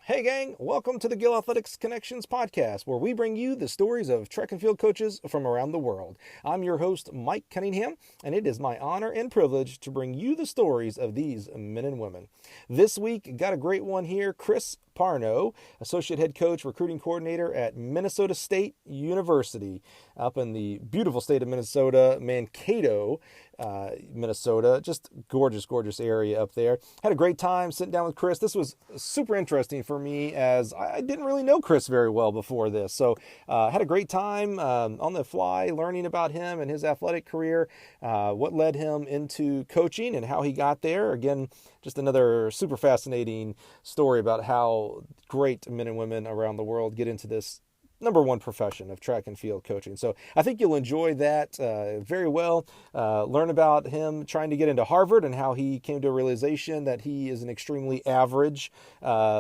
Hey gang, welcome to the Gill Athletics Connections podcast, where we bring you the stories of track and field coaches from around the world. I'm your host, Mike Cunningham, and it is my honor and privilege to bring you the stories of these men and women. This week, got a great one here. Chris Parno, Associate Head Coach, Recruiting Coordinator at Minnesota State University, up in the beautiful state of Minnesota, Mankato, Minnesota. Just gorgeous, gorgeous area up there. Had a great time sitting down with Chris. This was super interesting for me as I didn't really know Chris very well before this. So had a great time on the fly learning about him and his athletic career, what led him into coaching and how he got there. Again, just another super fascinating story about how great men and women around the world get into this number one profession of track and field coaching. So I think you'll enjoy that very well. Learn about him trying to get into Harvard and how he came to a realization that he is an extremely average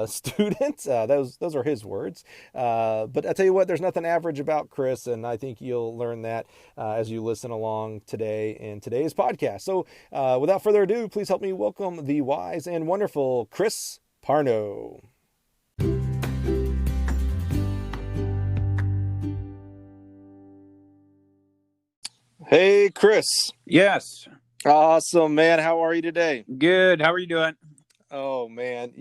student. Those are his words. But I tell you what, there's nothing average about Chris, and I think you'll learn that as you listen along today in today's podcast. So without further ado, please help me welcome the wise and wonderful Chris Parno. Hey, Chris. Yes. Awesome, man. How are you today? Good. How are you doing? Oh, man.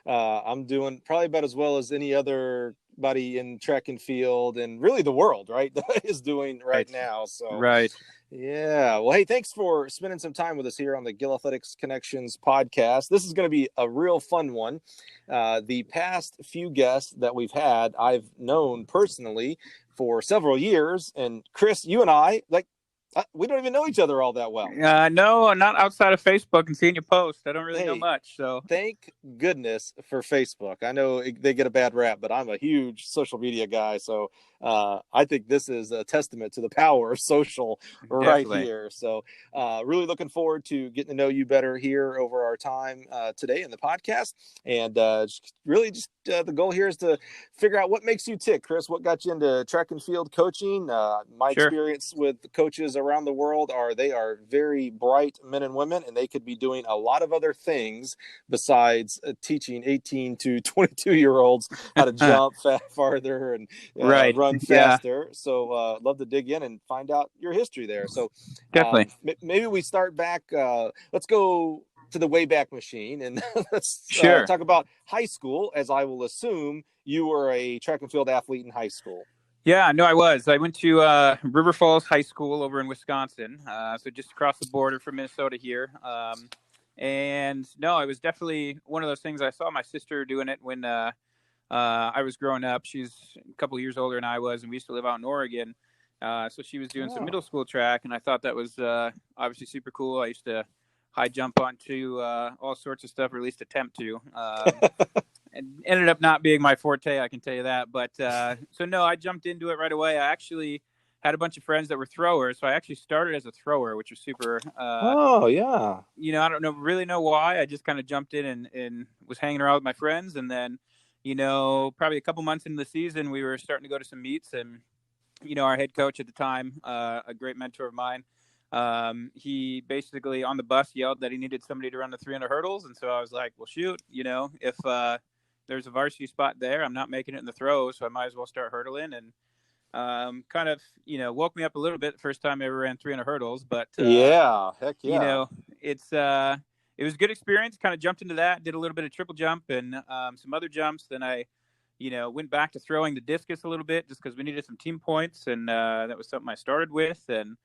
I'm doing probably about as well as any other buddy in track and field and really the world, right, is doing right now. So, right. Yeah. Well, hey, thanks for spending some time with us here on the Gill Athletics Connections podcast. This is going to be a real fun one. The past few guests that we've had, I've known personally for several years. And Chris, you and I, we don't even know each other all that well. No, not outside of Facebook and seeing you post. I don't really know much. So thank goodness for Facebook. I know they get a bad rap, but I'm a huge social media guy. So I think this is a testament to the power of social right here. So really looking forward to getting to know you better here over our time today in the podcast. And the goal here is to figure out what makes you tick, Chris. What got you into track and field coaching? My experience with coaches around the world they are very bright men and women, and they could be doing a lot of other things besides teaching 18 to 22-year-olds how to jump farther and run faster. So love to dig in and find out your history there. So definitely maybe we start back. Let's go to the Wayback Machine and let's talk about high school, as I will assume you were a track and field athlete in high school. Yeah, no, I was. I went to River Falls High School over in Wisconsin, so just across the border from Minnesota here. And no, it was definitely one of those things. I saw my sister doing it when I was growing up. She's a couple of years older than I was, and we used to live out in Oregon. So she was doing some middle school track, and I thought that was obviously super cool. I used to high jump onto all sorts of stuff, or at least attempt to. And ended up not being my forte, I can tell you that. But so no, I jumped into it right away. I actually had a bunch of friends that were throwers, so I actually started as a thrower, which was super. I don't really know why. I just kind of jumped in and was hanging around with my friends, and then probably a couple months into the season, we were starting to go to some meets, and our head coach at the time, a great mentor of mine. He basically on the bus yelled that he needed somebody to run the 300 hurdles. And so I was like, well, shoot, if there's a varsity spot there, I'm not making it in the throws, so I might as well start hurdling. And kind of, woke me up a little bit the first time I ever ran 300 hurdles. But heck yeah. It was a good experience. Kind of jumped into that, did a little bit of triple jump and some other jumps. Then I went back to throwing the discus a little bit just because we needed some team points. And that was something I started with. And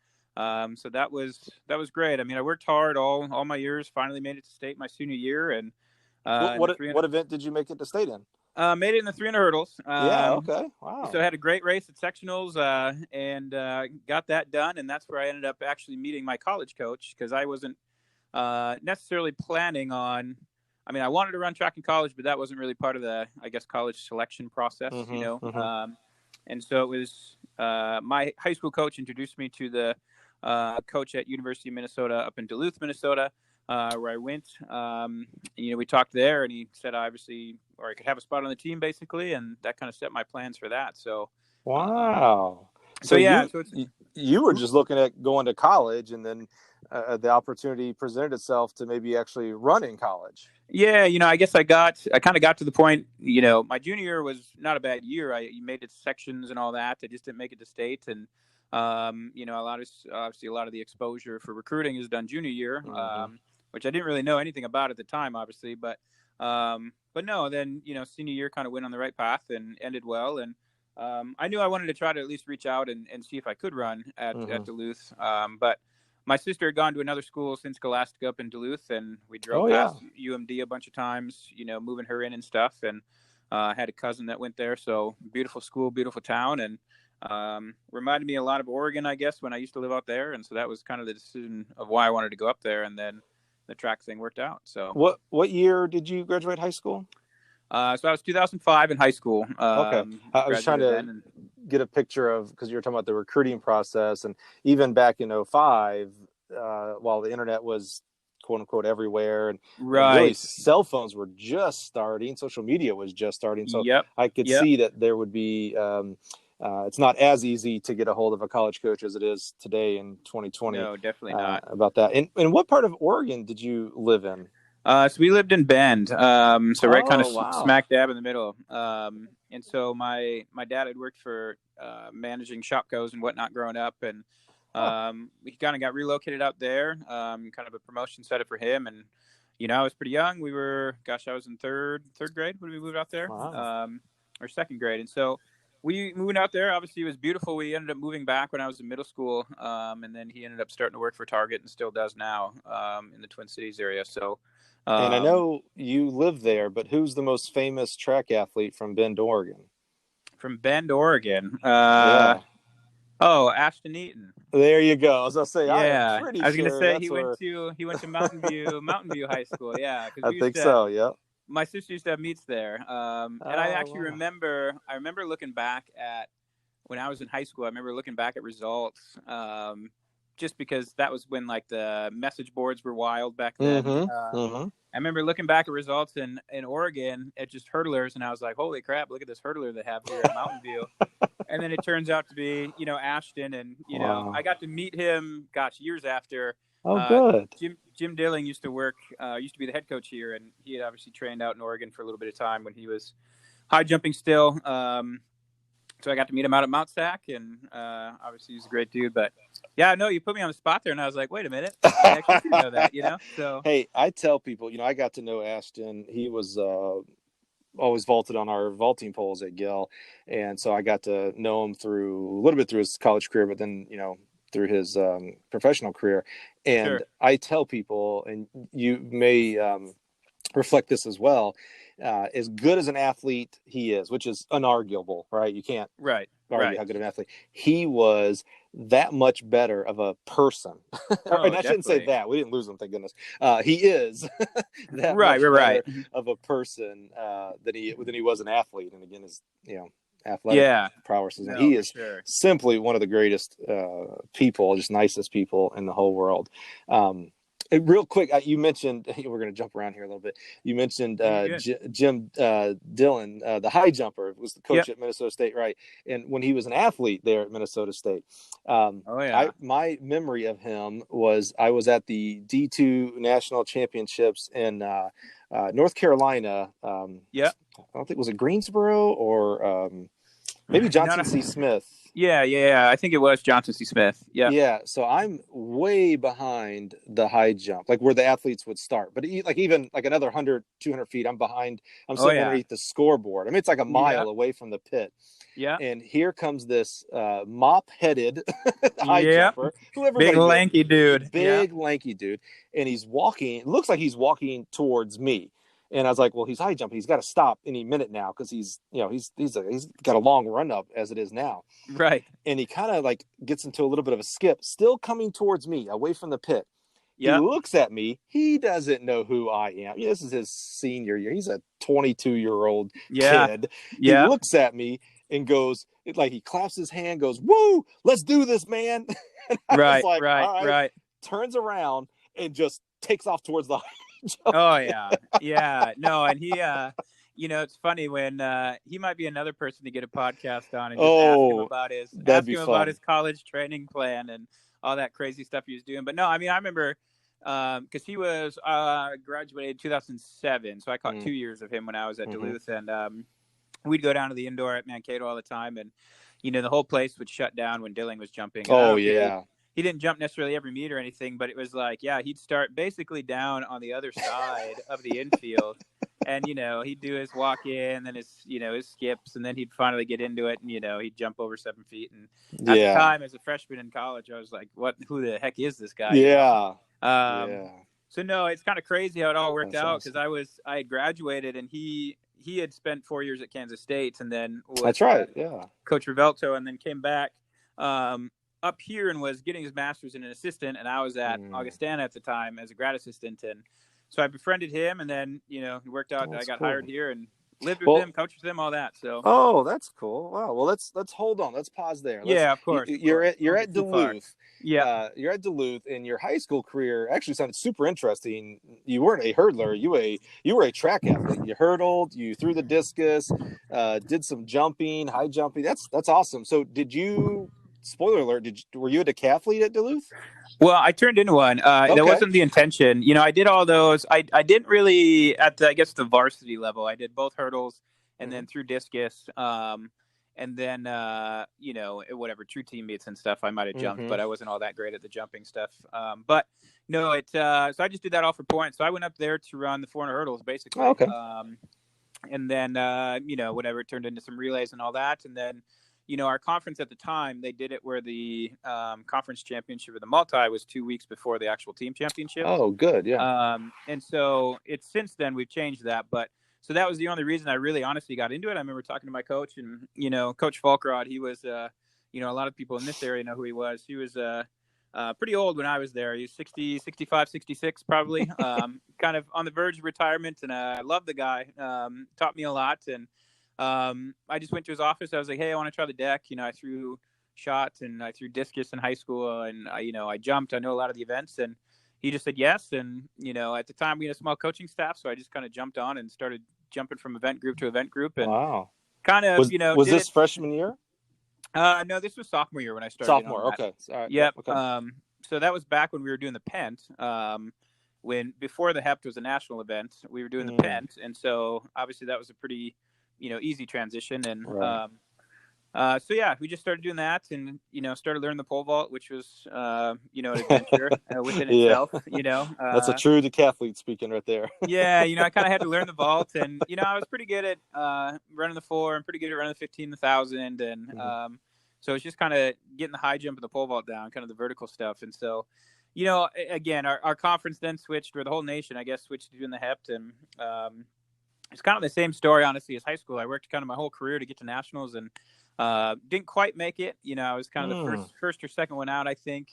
so that was great. I mean, I worked hard all my years, finally made it to state my senior year. And what event did you make it to state in? Made it in the 300 hurdles. Okay. Wow. So I had a great race at sectionals and got that done. And that's where I ended up actually meeting my college coach, because I wasn't necessarily planning on, I wanted to run track in college, but that wasn't really part of the, college selection process, and so it was my high school coach introduced me to the coach at University of Minnesota up in Duluth, Minnesota, where I went. We talked there, and he said I could have a spot on the team, basically, and that kind of set my plans for that. So, wow. So you were just looking at going to college, and then the opportunity presented itself to maybe actually run in college. Yeah, I guess I kind of got to the point, my junior year was not a bad year. I made it to sections and all that. I just didn't make it to state. And, obviously a lot of the exposure for recruiting is done junior year, Mm-hmm. which I didn't really know anything about at the time, obviously. But no, then, senior year kind of went on the right path and ended well. And I knew I wanted to try to at least reach out and see if I could run at Mm-hmm. Duluth. But my sister had gone to another school since Scholastic up in Duluth, and we drove Oh yeah. past UMD a bunch of times, moving her in and stuff. And had a cousin that went there. So beautiful school, beautiful town. And reminded me a lot of Oregon, I guess, when I used to live out there. And so that was kind of the decision of why I wanted to go up there. And then the track thing worked out. So What year did you graduate high school? so I was 2005 in high school. Okay. I was trying Graduated to then. And get a picture of, because you were talking about the recruiting process, and even back in '05, while the internet was quote unquote everywhere, and really right. cell phones were just starting, social media was just starting, so Yep. I could Yep. see that there would be it's not as easy to get a hold of a college coach as it is today in 2020. No, definitely not. About that. And what part of Oregon did you live in? So we lived in Bend, so right kind of Oh wow. smack dab in the middle. And so my dad had worked for managing shopcos and whatnot growing up, and he kind of got relocated out there. Kind of a promotion set up for him, and I was pretty young. I was in third grade when we moved out there, Wow. or second grade, and so we moved out there. Obviously, it was beautiful. We ended up moving back when I was in middle school, and then he ended up starting to work for Target and still does now in the Twin Cities area. So. And I Um, know you live there, but who's the most famous track athlete from Bend, Oregon? from Bend, Oregon. Yeah. Ashton Eaton. There you go. As I say, I am Yeah, pretty I was gonna sure say that's where. he went to Mountain View High School. Yeah, because I think so. Yeah. my sister used to have meets there. And I Oh actually wow. remember looking back at when I was in high school. I remember looking back at results. Just because that was when like the message boards were wild back then. Mm-hmm. Mm-hmm. I remember looking back at results in Oregon at just hurdlers, and I was like, "Holy crap! Look at this hurdler they have here at Mountain View." And then it turns out to be, Ashton, and I Wow. got to meet him, years after. Oh, good. Jim Dilling used to be the head coach here, and he had obviously trained out in Oregon for a little bit of time when he was high jumping still. So I got to meet him out at Mount Sac, and obviously he's a great dude. But yeah, no, you put me on the spot there, and I was like, wait a minute, I actually didn't know that. So Hey, I tell people, I got to know Ashton. He was always vaulted on our vaulting poles at Gill, and so I got to know him through a little bit through his college career, but then through his professional career. And sure, I tell people, and you may reflect this as well, as good as an athlete he is, which is unarguable, right? You can't right, argue right. how good of an athlete he was. That much better of a person. And Oh, I shouldn't say definitely. that, we didn't lose him, thank goodness. He is that Right, much right, better right. of a person than he was an athlete. And again, his athletic Yeah, prowess, and no, he for is sure. simply one of the greatest people, just nicest people in the whole world. Real quick, you mentioned, we're going to jump around here a little bit. You mentioned You're good. Jim Dillon, the high jumper, was the coach Yep. at Minnesota State, right? And when he was an athlete there at Minnesota State, Oh yeah. my memory of him was I was at the D2 National Championships in North Carolina. Yep. I don't think, was it Greensboro or maybe No, no. Johnson C. Smith. Yeah. I think it was Johnson C. Smith. Yep. Yeah, so I'm way behind the high jump, like where the athletes would start. But like even like another 100, 200 feet, I'm behind. I'm Oh sitting yeah. underneath the scoreboard. I mean, it's like a mile Yep. away from the pit. Yep. And here comes this mop-headed high Yep. jumper, who Big everybody knew, lanky dude. Yep. big lanky dude, and he's walking. It looks like he's walking towards me. And I was like, well, he's high jumping. He's got to stop any minute now because he's got a long run up as it is now. Right. And he kind of like gets into a little bit of a skip, still coming towards me away from the pit. He Yep. looks at me. He doesn't know who I am. This is his senior year. He's a 22-year-old Yeah. kid. He Yeah. looks at me and goes, like, he claps his hand, goes, "Woo, let's do this, man." And I was Right. like, Right. all right, Right. turns around and just takes off towards the Oh yeah. Yeah. No, and he it's funny when he might be another person to get a podcast on and just Oh, that'd ask be him about fun. his college training plan and all that crazy stuff he was doing. But no, I mean I remember because he was graduated 2007, so I caught 2 years of him when I was at Duluth, and we'd go down to the indoor at Mankato all the time, and the whole place would shut down when Dilling was jumping. And I Oh don't think yeah. he didn't jump necessarily every meet or anything, but it was like, yeah, he'd start basically down on the other side of the infield. And, he'd do his walk in, then his skips, and then he'd finally get into it. And, he'd jump over 7 feet. And at the time, as a freshman in college, I was like, who the heck is this guy? Yeah. So no, it's kind of crazy how it all worked out, because awesome. I had graduated, and he had spent 4 years at Kansas State, and then was That's right. Yeah. Coach Revelto, and then came back up here and was getting his master's in an assistant, and I was at Augustana at the time as a grad assistant, and so I befriended him, and then it worked out that I got hired here and lived with him, coached with him, all that. So that's cool. Wow. Well, let's hold on. Let's pause there. Yeah, of course. You're at Duluth. Yeah. You're at Duluth, and your high school career actually sounded super interesting. You weren't a hurdler. You were a track athlete. You hurdled. You threw the discus. Did some jumping, high jumping. That's awesome. So did you? Spoiler alert! Were you a decathlete at Duluth? Well, I turned into one. That wasn't the intention. I did all those. I didn't really at the varsity level. I did both hurdles and then threw discus. And then whatever true team meets and stuff, I might have jumped, but I wasn't all that great at the jumping stuff. But no, so I just did that all for points. So I went up there to run the 400 hurdles basically. Oh, okay. And then whatever, it turned into some relays and all that, and then. Our conference at the time, they did it where the conference championship or the multi was 2 weeks before the actual team championship. Oh, good. Yeah. And so since then we've changed that. But so that was the only reason I really honestly got into it. I remember talking to my coach, and, Coach Falkrod, he was, a lot of people in this area know who he was. He was pretty old when I was there. He was 60, 65, 66 probably, kind of on the verge of retirement. And I love the guy, taught me a lot. And I just went to his office. I was like, hey, I want to try the deck. I threw shots and I threw discus in high school, and I jumped. I know a lot of the events, and he just said yes. And, at the time we had a small coaching staff, so I just kind of jumped on and started jumping from event group to event group. And kind of, was this freshman year? No, this was sophomore year when I started. Sophomore. Okay. All right. Yep. Okay. So that was back when we were doing the Pent, before the HEPT was a national event, we were doing the Pent. And so obviously that was a pretty, easy transition. And, so yeah, we just started doing that, and, started learning the pole vault, which was, an adventure within itself, That's a true decathlete speaking right there. Yeah. I kind of had to learn the vault, and, I was pretty good at, running the 4 and pretty good at running the 15, the 1,000. And, so it's just kind of getting the high jump and the pole vault down, kind of the vertical stuff. And so, again, our conference then switched, or the whole nation, I guess, switched to doing the HEPT. And, it's kind of the same story, honestly, as high school. I worked kind of my whole career to get to nationals, and didn't quite make it. I was kind of the first or second one out, I think.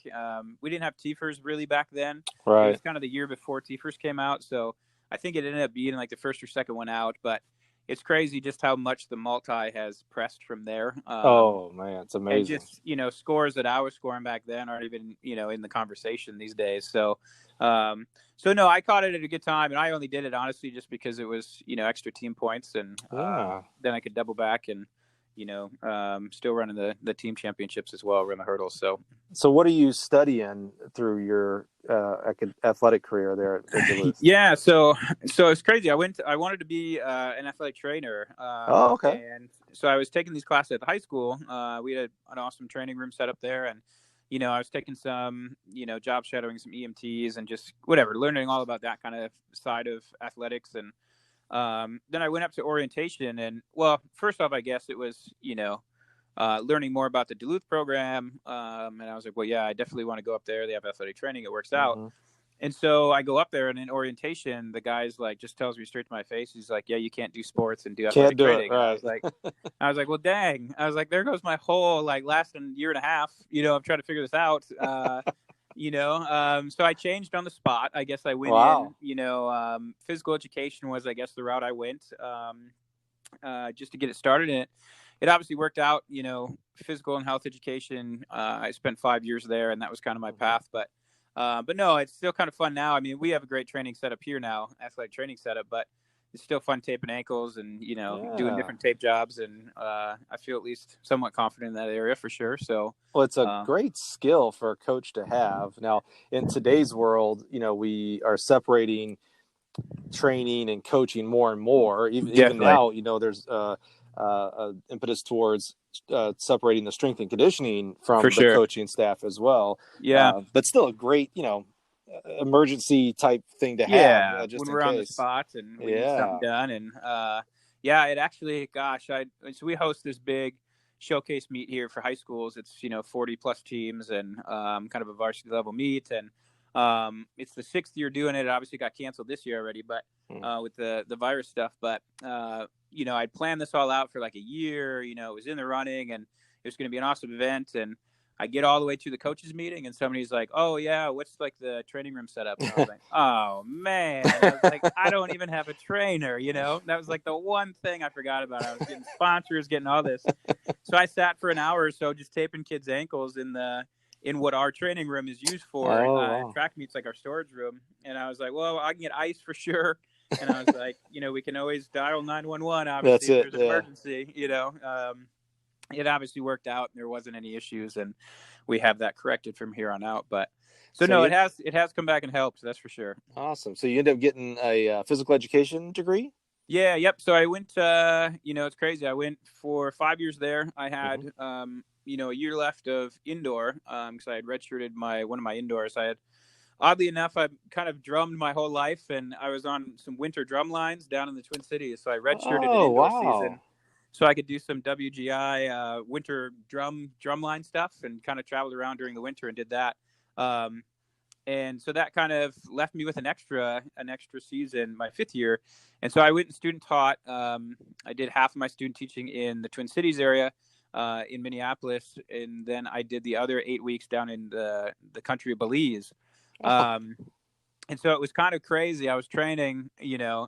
We didn't have TFRS really back then. Right. It was kind of the year before TFRS came out. So I think it ended up being like the first or second one out. But it's crazy just how much the multi has pressed from there. Oh, man, it's amazing. And just, scores that I was scoring back then aren't even, in the conversation these days. So, no, I caught it at a good time, and I only did it honestly just because it was, extra team points, and then I could double back and, still running the team championships as well, run the hurdles. So what are you studying through your athletic career there at Duluth? Yeah, so it's crazy. I wanted to be an athletic trainer. Okay. And so I was taking these classes at the high school. We had an awesome training room set up there, and I was taking some, job shadowing, some EMTs, and just whatever, learning all about that kind of side of athletics. And then I went up to orientation, and well, first off, I guess it was, learning more about the Duluth program. And I was like, well, yeah, I definitely want to go up there. They have athletic training. It works out. And so I go up there, and in orientation, the guy's like, just tells me straight to my face. He's like, yeah, you can't do sports and do athletic training. Right. I was like, well, dang. I was like, there goes my whole last year and a half. I'm trying to figure this out. So I changed on the spot. I guess I went in. Physical education was, I guess, the route I went just to get it started. And it obviously worked out. Physical and health education. I spent 5 years there, and that was kind of my path. But no, it's still kind of fun now. I mean, we have a great training setup here now, athletic training setup. But it's still fun taping ankles and, doing Yeah. different tape jobs. And I feel at least somewhat confident in that area for sure. So, Well, it's a great skill for a coach to have. Now, in today's world, we are separating training and coaching more and more. Even definitely. now, there's impetus towards separating the strength and conditioning For from the sure. coaching staff as well. Yeah. But still a great, emergency type thing to have Yeah. just When in we're on the case. spot and we need something Yeah. done. And yeah, it actually, gosh, so we host this big showcase meet here for high schools. It's, 40 plus teams and kind of a varsity level meet. And it's the 6th year doing it. It obviously got canceled this year already, but with the virus stuff. But, I'd planned this all out for like a year, it was in the running and it was going to be an awesome event. And I get all the way to the coaches meeting and somebody's like, "Oh yeah, what's like the training room setup?" And I was like, "Oh man," I was like, "I don't even have a trainer." That was like the one thing I forgot about. I was getting sponsors, getting all this. So I sat for an hour or so just taping kids' ankles in what our training room is used for. Oh, wow. Track meets like our storage room, and I was like, "Well, I can get ice for sure." And I was like, we can always dial 911 obviously if there's an emergency. It obviously worked out and there wasn't any issues and we have that corrected from here on out. But so no, it has come back and helped. That's for sure. Awesome. So you end up getting a physical education degree? Yeah. Yep. So I went, it's crazy. I went for 5 years there. I had, a year left of indoor, cause I had redshirted one of my indoors. Oddly enough, I've kind of drummed my whole life and I was on some winter drum lines down in the Twin Cities. So I redshirted an indoor season. So I could do some WGI winter drum line stuff and kind of traveled around during the winter and did that. And so that kind of left me with an extra season my 5th year. And so I went and student taught. I did half of my student teaching in the Twin Cities area in Minneapolis. And then I did the other 8 weeks down in the country of Belize. And so it was kind of crazy. I was training,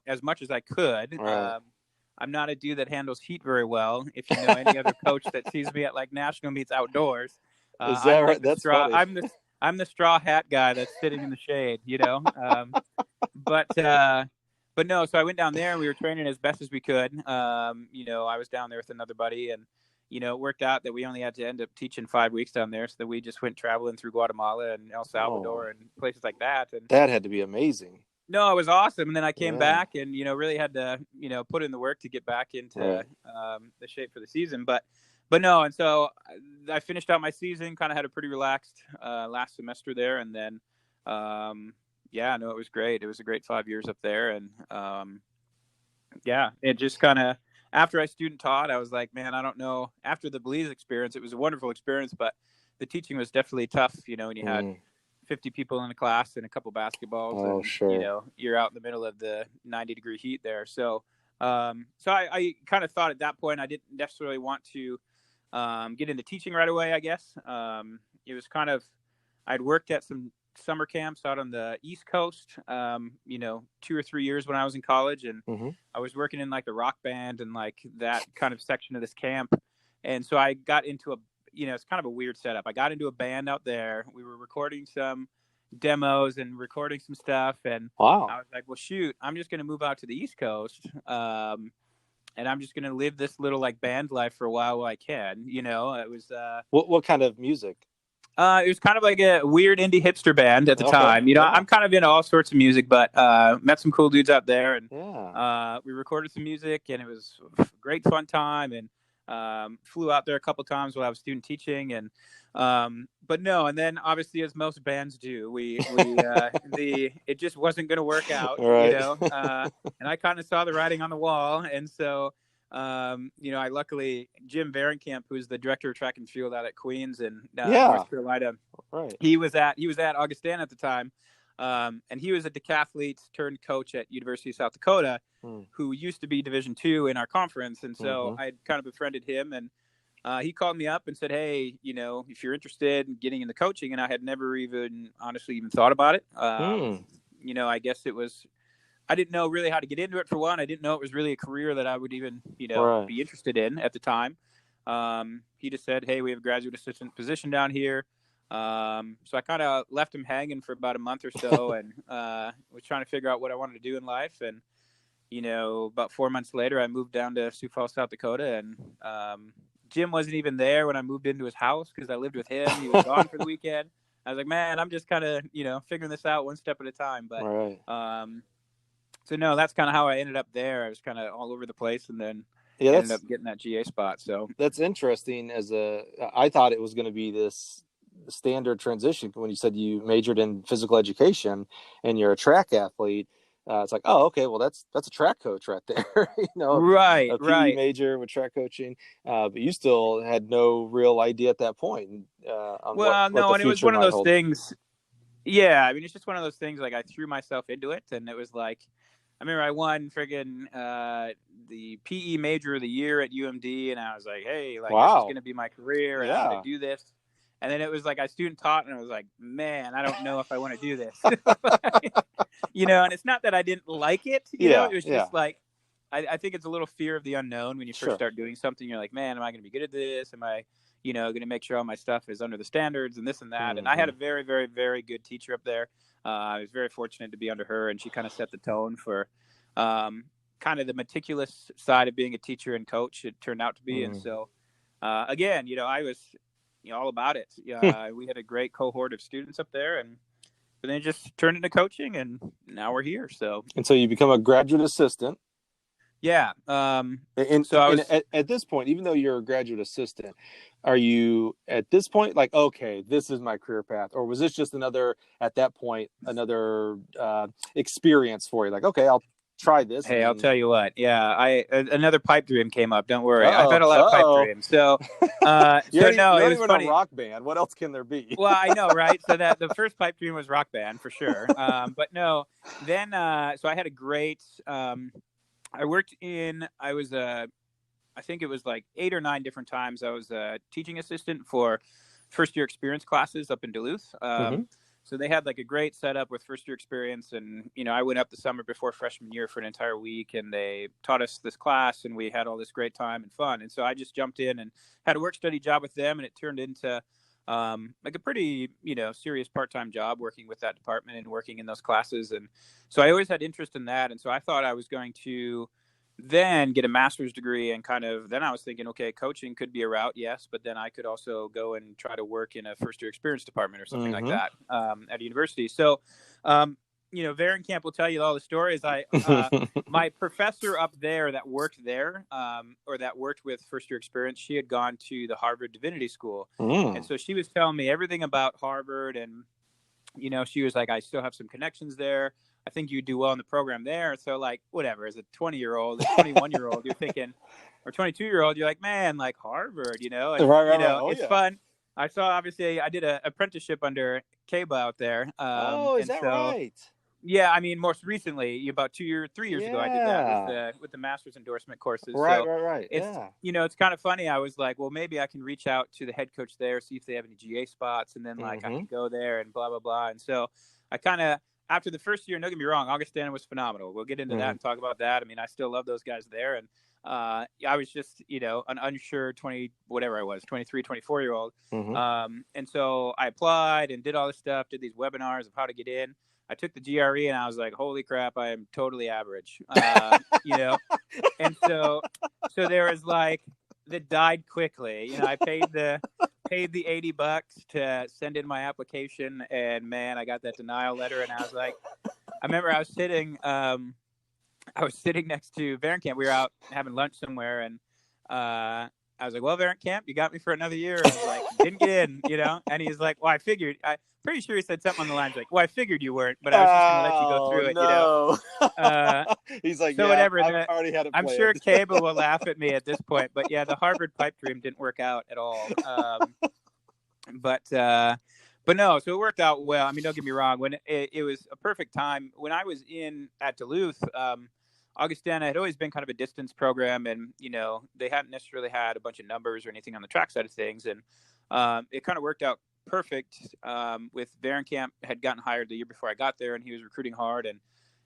as much as I could. Right. I'm not a dude that handles heat very well. If you know any other coach that sees me at like national meets outdoors, Is that I'm right? like That's funny. I'm the straw hat guy that's sitting in the shade, But no. So I went down there and we were training as best as we could. I was down there with another buddy, and it worked out that we only had to end up teaching 5 weeks down there, so that we just went traveling through Guatemala and El Salvador and places like that. And that had to be amazing. No, it was awesome. And then I came back and, really had to, put in the work to get back into the shape for the season. But no. And so I finished out my season, kind of had a pretty relaxed last semester there. And then, it was great. It was a great 5 years up there. And it just kind of, after I student taught, I was like, man, I don't know. After the Belize experience, it was a wonderful experience, but the teaching was definitely tough, when you had 50 people in a class and a couple basketballs and you're out in the middle of the 90-degree heat there. So I kind of thought at that point I didn't necessarily want to get into teaching right away, I guess. It was kind of, I'd worked at some summer camps out on the East Coast, 2 or 3 years when I was in college, and I was working in like the rock band and like that kind of section of this camp. And so I got into it's kind of a weird setup. I got into a band out there. We were recording some demos and recording some stuff. And I was like, well, shoot, I'm just going to move out to the East Coast. And I'm just going to live this little like band life for a while I can, it was, what kind of music? It was kind of like a weird indie hipster band at the time. I'm kind of into all sorts of music, but met some cool dudes out there, and we recorded some music, and it was a great fun time. And flew out there a couple times while I was student teaching, and but no. And then obviously, as most bands do, it just wasn't going to work out, and I kind of saw the writing on the wall, and so. I luckily Jim Varenkamp, who's the director of track and field out at Queens in North Carolina, he was at Augustana at the time, and he was a decathlete turned coach at University of South Dakota, who used to be Division II in our conference, and so I kind of befriended him, and he called me up and said, "Hey, if you're interested in getting into coaching," and I had never honestly even thought about it. I guess it was. I didn't know really how to get into it, for one. I didn't know it was really a career that I would even, be interested in at the time. He just said, hey, we have a graduate assistant position down here. So I kind of left him hanging for about a month or so and was trying to figure out what I wanted to do in life. And about 4 months later, I moved down to Sioux Falls, South Dakota, and Jim wasn't even there when I moved into his house because I lived with him. He was gone for the weekend. I was like, man, I'm just kind of, figuring this out one step at a time. But Right. so no, that's kind of how I ended up there. I was kind of all over the place, and then Yeah, ended up getting that GA spot. So that's interesting. I thought it was going to be this standard transition when you said you majored in physical education and you're a track athlete. It's like, oh, okay, well, that's a track coach right there. right, a PE right. major with track coaching, but you still had no real idea at that point on Well, what no, the and it was future one of might those hold. things. Yeah, I mean, it's just one of those things. Like I threw myself into it, and it was like, I remember I won friggin' the PE major of the year at UMD, and I was like, hey, like this is Wow. going to be my career, and I'm going to do this. And then it was like I student taught, and I was like, man, I don't know if I want to do this. And it's not that I didn't like it. It was just like I think it's a little fear of the unknown when you first start doing something. You're like, man, am I going to be good at this? Am I going to make sure all my stuff is under the standards and this and that. And I had a very, very, very good teacher up there. I was very fortunate to be under her, and she kind of set the tone for kind of the meticulous side of being a teacher and coach. It turned out to be. And so, again, I was all about it. We had a great cohort of students up there, but then it just turned into coaching, and now we're here. So you become a graduate assistant. Yeah. At this point, even though you're a graduate assistant, are you at this point like, okay, this is my career path? Or was this just another experience for you? Like, okay, I'll try this. Hey, I'll tell you what. Yeah, another pipe dream came up. Don't worry. I've had a lot of pipe dreams. So, you already it was funny. A rock band. What else can there be? Well, I know, right? So that the first pipe dream was rock band for sure. But no, then so I had a great. I think it was like 8 or 9 different times. I was a teaching assistant for first year experience classes up in Duluth. So they had like a great setup with first year experience. And, I went up the summer before freshman year for an entire week, and they taught us this class, and we had all this great time and fun. And so I just jumped in and had a work study job with them, and it turned into like a pretty, serious part-time job working with that department and working in those classes. And so I always had interest in that. And so I thought I was going to then get a master's degree, and then I was thinking, okay, coaching could be a route. Yes. But then I could also go and try to work in a first year experience department or something like that at a university. So, Varencamp will tell you all the stories. My professor up there that worked there, or that worked with first year experience, she had gone to the Harvard Divinity School. And so she was telling me everything about Harvard, and, she was like, I still have some connections there. I think you do well in the program there. So like, whatever, as a 20-year-old, a 21-year-old, you're thinking, or 22-year-old, you're like, man, like Harvard, it's fun. I obviously I did an apprenticeship under Caba out there. Is that right? Yeah, I mean, most recently, about 3 years ago, I did that with the master's endorsement courses. Right. It's kind of funny. I was like, well, maybe I can reach out to the head coach there, see if they have any GA spots, and then like I can go there and blah blah blah. And so I kind of, after the first year, don't get me wrong, Augustana was phenomenal. We'll get into that and talk about that. I mean, I still love those guys there, and I was just, an unsure 23, 24-year-old. And so I applied and did all this stuff, did these webinars of how to get in. I took the GRE, and I was like, holy crap, I am totally average, and so there was like, that died quickly. I paid the $80 to send in my application, and man, I got that denial letter, and I was like, I remember I was sitting next to Varencamp. We were out having lunch somewhere, and I was like, well, Varencamp, you got me for another year. I was like, didn't get in, and he's like, well, I figured. I'm pretty sure he said something on the lines like, well, I figured you weren't, but I was just going to let you go through it, He's like, so yeah, whatever. I've already had it planned. I'm sure Caba will laugh at me at this point, but yeah, the Harvard pipe dream didn't work out at all. But no, so it worked out well. I mean, don't get me wrong. When it was a perfect time when I was at Duluth, Augustana had always been kind of a distance program, and they hadn't necessarily had a bunch of numbers or anything on the track side of things, and it kind of worked out perfect. With Varencamp had gotten hired the year before I got there, and he was recruiting hard, and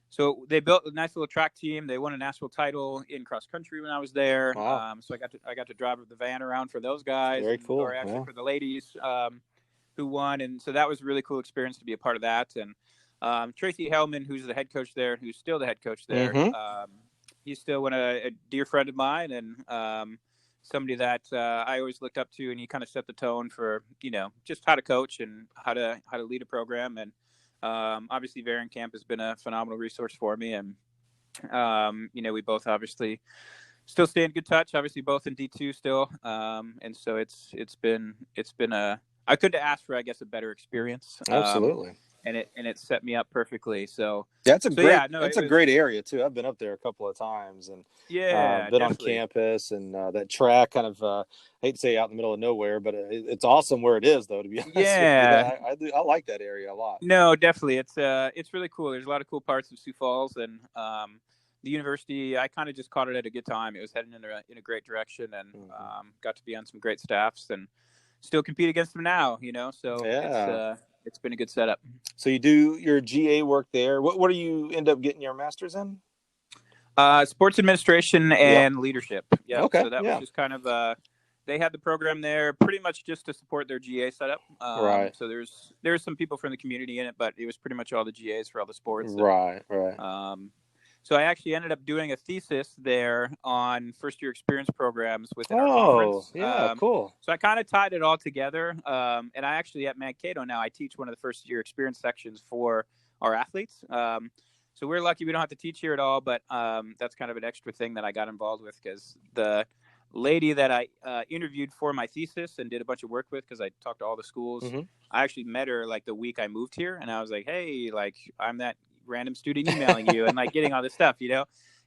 so they built a nice little track team. They won a national title in cross country when I was there. Wow. So I got to drive the van around for those guys. Very cool. Or actually for the ladies who won, and so that was a really cool experience to be a part of that. And Tracy Hellman, who's the head coach there, who's still the head coach there, He's still a dear friend of mine, and somebody that I always looked up to, and he kind of set the tone for just how to coach and how to lead a program. And obviously, Varian Camp has been a phenomenal resource for me, and we both obviously still stay in good touch. Obviously, both in D2 still, and so it's been a I couldn't ask for, I guess, a better experience. Absolutely. And it set me up perfectly. So that's a it was great area too. I've been up there a couple of times and yeah, been definitely. on campus, and that track kind of I hate to say out in the middle of nowhere, but it's awesome where it is though. To be honest with you, I like that area a lot. No, definitely, it's really cool. There's a lot of cool parts of Sioux Falls, and the university. I kind of just caught it at a good time. It was heading in a great direction, and got to be on some great staffs, and still compete against them now. So it's been a good setup. So you do your GA work there. What do you end up getting your master's in? Sports administration and leadership. Yeah. Okay. So that was just kind of they had the program there pretty much just to support their GA setup. Right. So there's some people from the community in it, but it was pretty much all the GAs for all the sports. Right. So I actually ended up doing a thesis there on first-year experience programs within our conference. Yeah, cool. So I kind of tied it all together. And I actually, at Mankato now, I teach one of the first-year experience sections for our athletes. So we're lucky we don't have to teach here at all, but that's kind of an extra thing that I got involved with, because the lady that I interviewed for my thesis and did a bunch of work with, because I talked to all the schools, I actually met her like the week I moved here, and I was like, hey, like, I'm that random student emailing you and like getting all this stuff,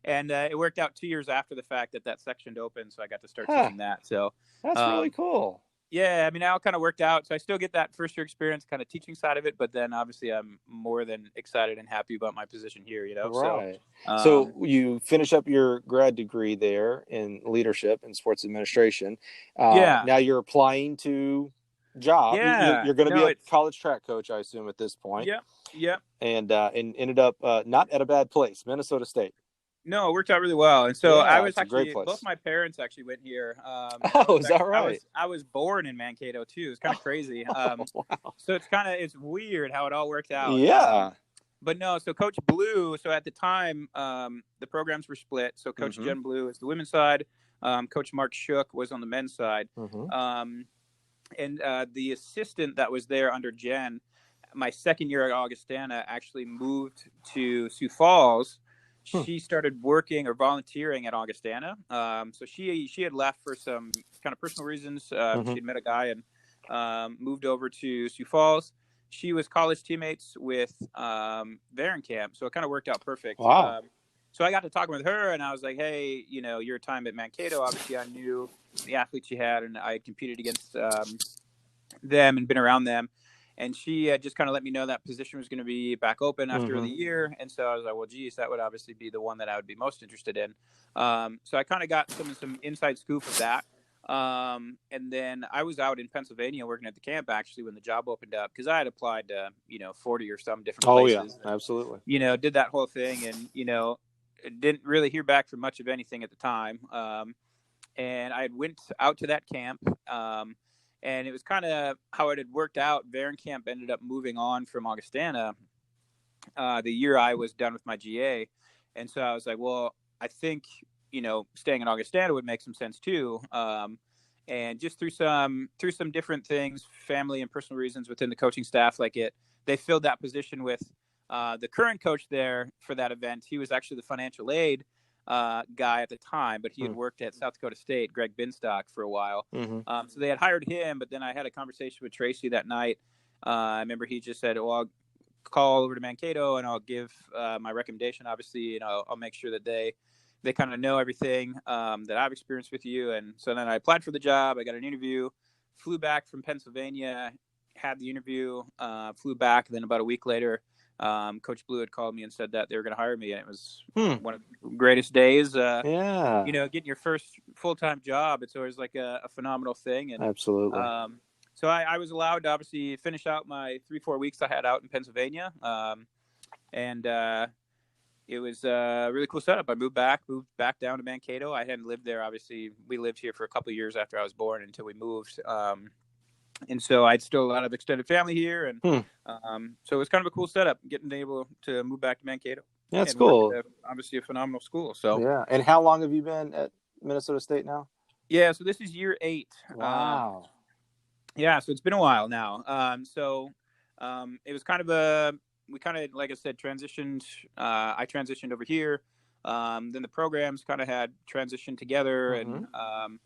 and it worked out 2 years after the fact that section opened, so I got to start teaching that. So that's really cool. Yeah, I mean, it all kind of worked out. So I still get that first year experience, kind of teaching side of it, but then obviously I'm more than excited and happy about my position here, Right. So you finish up your grad degree there in leadership and sports administration. Now you're applying to job. Yeah. You're going to be a college track coach, I assume, at this point. Yeah. And ended up not at a bad place, Minnesota State. No, it worked out really well. And so I was actually, both my parents actually went here. Is that right? I was born in Mankato too. It's kind of crazy. Wow. So it's weird how it all worked out. Yeah. But no, so Coach Blue, so at the time, the programs were split. So Coach Jen Blue is the women's side. Coach Mark Shook was on the men's side. And the assistant that was there under Jen, my second year at Augustana, actually moved to Sioux Falls. She started working or volunteering at Augustana. So she had left for some kind of personal reasons. She had met a guy and moved over to Sioux Falls. She was college teammates with Varian Camp, so it kind of worked out perfect. Wow. So I got to talking with her, and I was like, hey, your time at Mankato, obviously I knew the athletes you had, and I had competed against them and been around them. And she just kind of let me know that position was going to be back open after the year. And so I was like, well, geez, that would obviously be the one that I would be most interested in. So I kind of got some inside scoop of that. And then I was out in Pennsylvania working at the camp, actually, when the job opened up, because I had applied to, 40 or some different places. Oh, yeah, absolutely. Did that whole thing, and, didn't really hear back from much of anything at the time. And I went out to that camp. And it was kind of how it had worked out. Varian Camp ended up moving on from Augustana the year I was done with my GA. And so I was like, well, I think, staying in Augustana would make some sense too. And just through some different things, family and personal reasons within the coaching staff, they filled that position with the current coach there for that event. He was actually the financial aid guy at the time, but he had worked at South Dakota State, Greg Binstock, for a while. So they had hired him, but then I had a conversation with Tracy that night. I remember he just said, well, I'll call over to Mankato and I'll give my recommendation, obviously, and I'll make sure that they kind of know everything that I've experienced with you. And so then I applied for the job. I got an interview, flew back from Pennsylvania, had the interview, flew back. And then about a week later, Coach Blue had called me and said that they were going to hire me, and it was one of the greatest days. Getting your first full-time job, it's always like a phenomenal thing. And absolutely. So I was allowed to obviously finish out my 3-4 weeks I had out in Pennsylvania, and it was a really cool setup. I moved back down to Mankato. I hadn't lived there. Obviously, we lived here for a couple of years after I was born until we moved. And so I had still a lot of extended family here. And so it was kind of a cool setup, getting able to move back to Mankato. That's and work cool. at obviously a phenomenal school. So Yeah. And how long have you been at Minnesota State now? yeah, so this is year 8. Wow. Yeah, so it's been a while now. It was kind of we kind of, like I said, transitioned. I transitioned over here. Then the programs kind of had transitioned together, Mm-hmm. and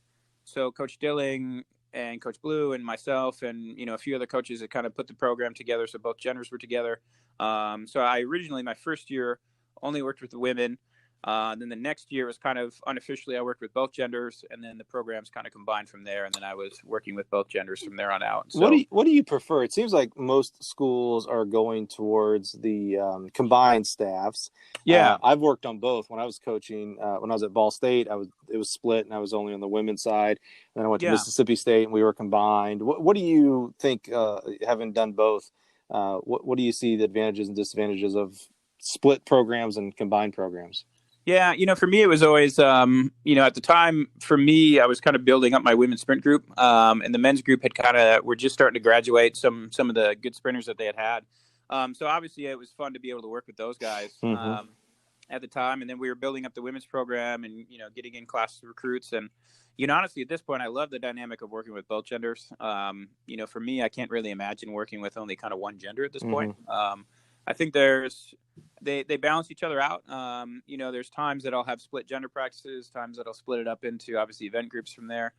so Coach Dilling and Coach Blue and myself and a few other coaches had kind of put the program together. So both genders were together. So I originally, my first year, only worked with the women. Then the next year was kind of unofficially, I worked with both genders, and then the programs kind of combined from there. And then I was working with both genders from there on out. So What do you prefer? It seems like most schools are going towards the combined staffs. yeah, I've worked on both. When I was coaching, when I was at Ball State, it was split, and I was only on the women's side. And then I went to yeah. Mississippi State, and we were combined. What do you think, having done both? What do you see the advantages and disadvantages of split programs and combined programs? Yeah, for me, it was always, at the time, for me, I was kind of building up my women's sprint group, and the men's group were just starting to graduate some of the good sprinters that they had. So obviously, it was fun to be able to work with those guys Mm-hmm. at the time, and then we were building up the women's program and getting in class recruits, and honestly, at this point, I love the dynamic of working with both genders. For me, I can't really imagine working with only kind of one gender at this Mm-hmm. point. I think they balance each other out. There's times that I'll have split gender practices, times that I'll split it up into obviously event groups from there.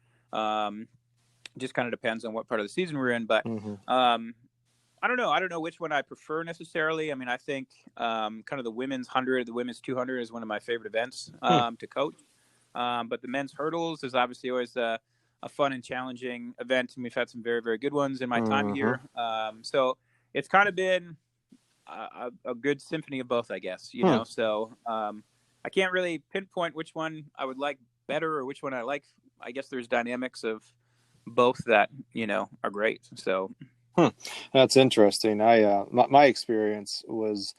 Just kind of depends on what part of the season we're in. But Mm-hmm. I don't know. I don't know which one I prefer necessarily. I mean, I think kind of the women's 100, the women's 200 is one of my favorite events to coach. But the men's hurdles is obviously always a fun and challenging event, and we've had some very, very good ones in my time Mm-hmm. here. So it's kind of been a good symphony of both, I guess, So I can't really pinpoint which one I would like better or which one I like. I guess there's dynamics of both that, are great. So That's interesting. My experience was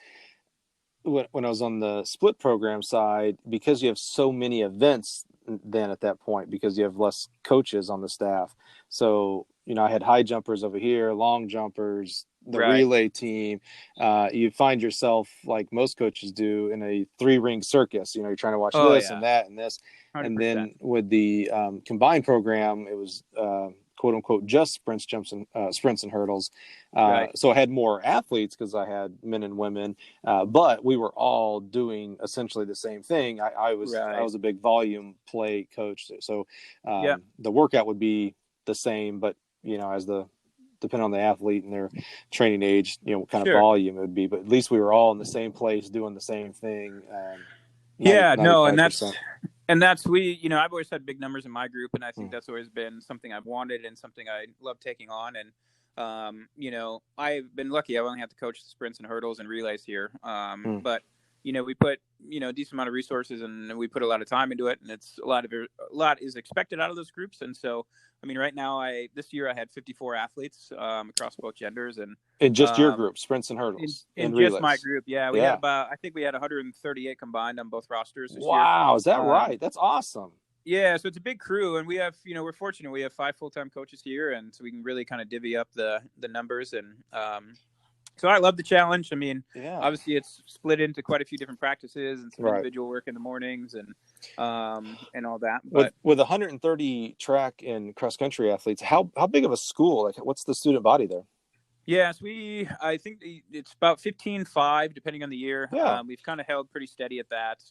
when I was on the split program side, because you have so many events then at that point, because you have less coaches on the staff. So, I had high jumpers over here, long jumpers, the right. relay team. You find yourself, like most coaches do, in a 3-ring circus. You're trying to watch Oh this yeah. and that and this. 100%. And then with the combined program, it was quote unquote just sprints and hurdles. Right. So I had more athletes because I had men and women, but we were all doing essentially the same thing. I was a big volume play coach, so the workout would be the same, but depending on the athlete and their training age, what kind of volume it would be. But at least we were all in the same place doing the same thing. Yeah, no, and 95%. that's I've always had big numbers in my group, and I think that's always been something I've wanted and something I love taking on. And I've been lucky. I've only had to coach the sprints and hurdles and relays here, but we put a decent amount of resources and we put a lot of time into it, and it's a lot is expected out of those groups. And so, I mean, right now, this year I had 54 athletes across both genders, and in just your group, sprints and hurdles, in and just relays. my group, we had I think we had 138 combined on both rosters this year. Wow, is that right? That's awesome. Yeah, so it's a big crew, and we have, we're fortunate. We have 5 full-time coaches here, and so we can really kind of divvy up the numbers. And so I love the challenge. I mean, obviously it's split into quite a few different practices and some individual work in the mornings and all that. But with 130 track and cross country athletes, how big of a school? Like, what's the student body there? Yes, I think it's about 15.5 depending on the year. Yeah. We've kind of held pretty steady at that.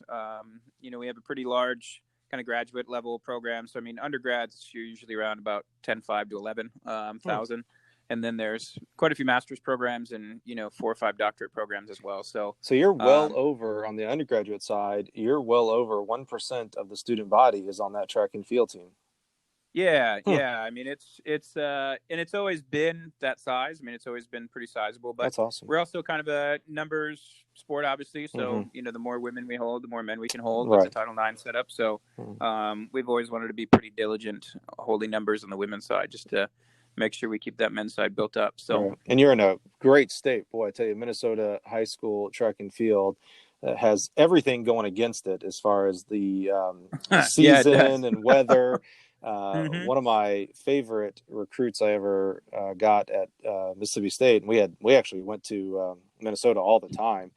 We have a pretty large kind of graduate level program. So, I mean, undergrads, you're usually around about 10.5 to 11,000. And then there's quite a few master's programs and, 4 or 5 doctorate programs as well. So you're well over on the undergraduate side, you're well over 1% of the student body is on that track and field team. Yeah. I mean, it's always been that size. I mean, it's always been pretty sizable, but that's awesome. We're also kind of a numbers sport, obviously. So, the more women we hold, the more men we can hold with the Title IX setup. So, we've always wanted to be pretty diligent holding numbers on the women's side, just to make sure we keep that men's side built up. So, and you're in a great state, boy. I tell you, Minnesota high school track and field has everything going against it as far as the season and weather. One of my favorite recruits I ever got at Mississippi State, and we actually went to Minnesota all the time.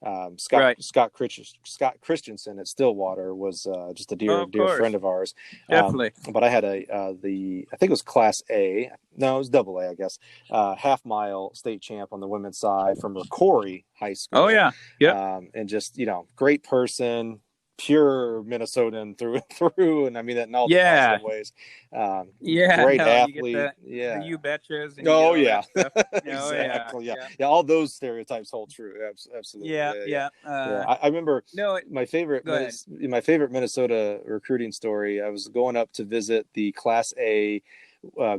Right. Scott Christensen at Stillwater was just a Oh, dear of course. friend of ours. Definitely. But I had I think it was Class A. No, it was Double A, I guess. Half mile state champ on the women's side from Rocori High School. Oh, yeah. Yep. And just, great person, pure Minnesotan through and through, and I mean that in all the positive ways. Great athlete. You get the you betchas. And Oh, you get yeah. all that stuff. Exactly. Yeah. All those stereotypes hold true. Absolutely. Yeah. I remember my favorite Minnesota recruiting story. I was going up to visit the Class A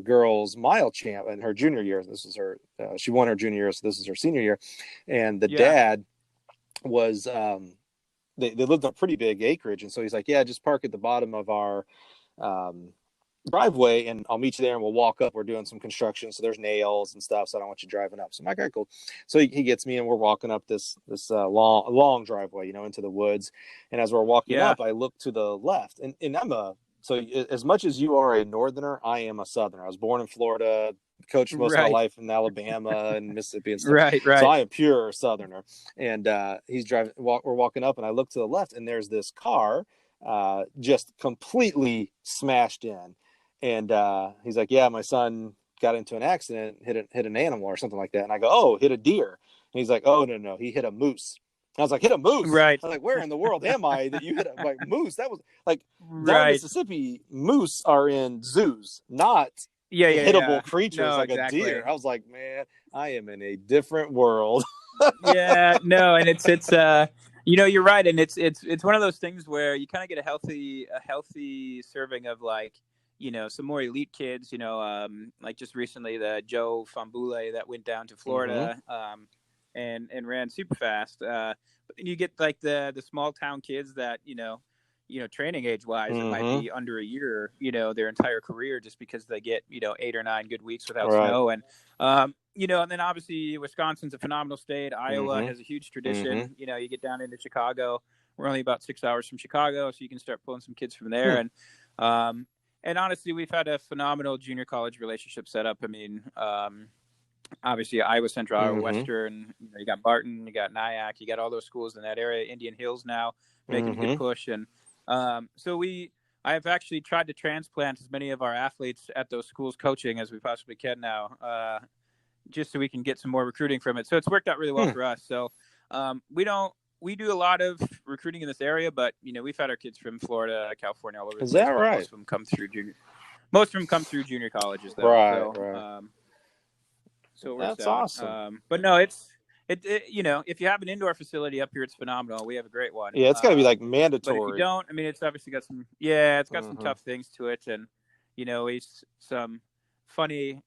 girls mile champ in her junior year. This was her. She won her junior year, so this is her senior year. And the dad was. They lived on pretty big acreage, and so he's like, "Yeah, just park at the bottom of our driveway, and I'll meet you there, and we'll walk up. We're doing some construction, so there's nails and stuff, so I don't want you driving up." So I'm like, "Okay, cool." So he gets me, and we're walking up this long driveway, into the woods. And as we're walking up, I look to the left, and so as much as you are a Northerner, I am a Southerner. I was born in Florida, coached most of my life in Alabama and Mississippi and stuff. Right. So I am pure Southerner. And he's driving. We're walking up, and I look to the left, and there's this car just completely smashed in. And he's like, "Yeah, my son got into an accident, hit an animal or something like that." And I go, "Oh, hit a deer." And he's like, "Oh, no, he hit a moose." I was like, "Hit a moose?" Right. I was like, "Where in the world am I that you hit a moose?" That was like, down in Mississippi, moose are in zoos, not hittable creatures a deer. I was like, man, I am in a different world. And it's you're right, and it's one of those things where you kind of get a healthy serving of some more elite kids, like just recently the Joe Fambule that went down to Florida and ran super fast. But then you get like the small town kids that, training age wise, it might be under a year, their entire career just because they get, 8 or 9 good weeks without snow. And, and then obviously Wisconsin's a phenomenal state. Iowa has a huge tradition. You get down into Chicago. We're only about 6 hours from Chicago, so you can start pulling some kids from there. And honestly, we've had a phenomenal junior college relationship set up. I mean, obviously Iowa Central, Iowa Western, you got Barton, you got Nyack, you got all those schools in that area. Indian Hills now making a good push. And so I have actually tried to transplant as many of our athletes at those schools coaching as we possibly can now, just so we can get some more recruiting from it. So it's worked out really well for us. So we do a lot of recruiting in this area, but we've had our kids from Florida, California, all over. Is that right? Most of them come through junior colleges, though. Right. So that's awesome. But no, if you have an indoor facility up here, it's phenomenal. We have a great one. Yeah, it's got to be like mandatory. But if you don't, I mean, it's obviously got some. Yeah, it's got some tough things to it, and it's some funny.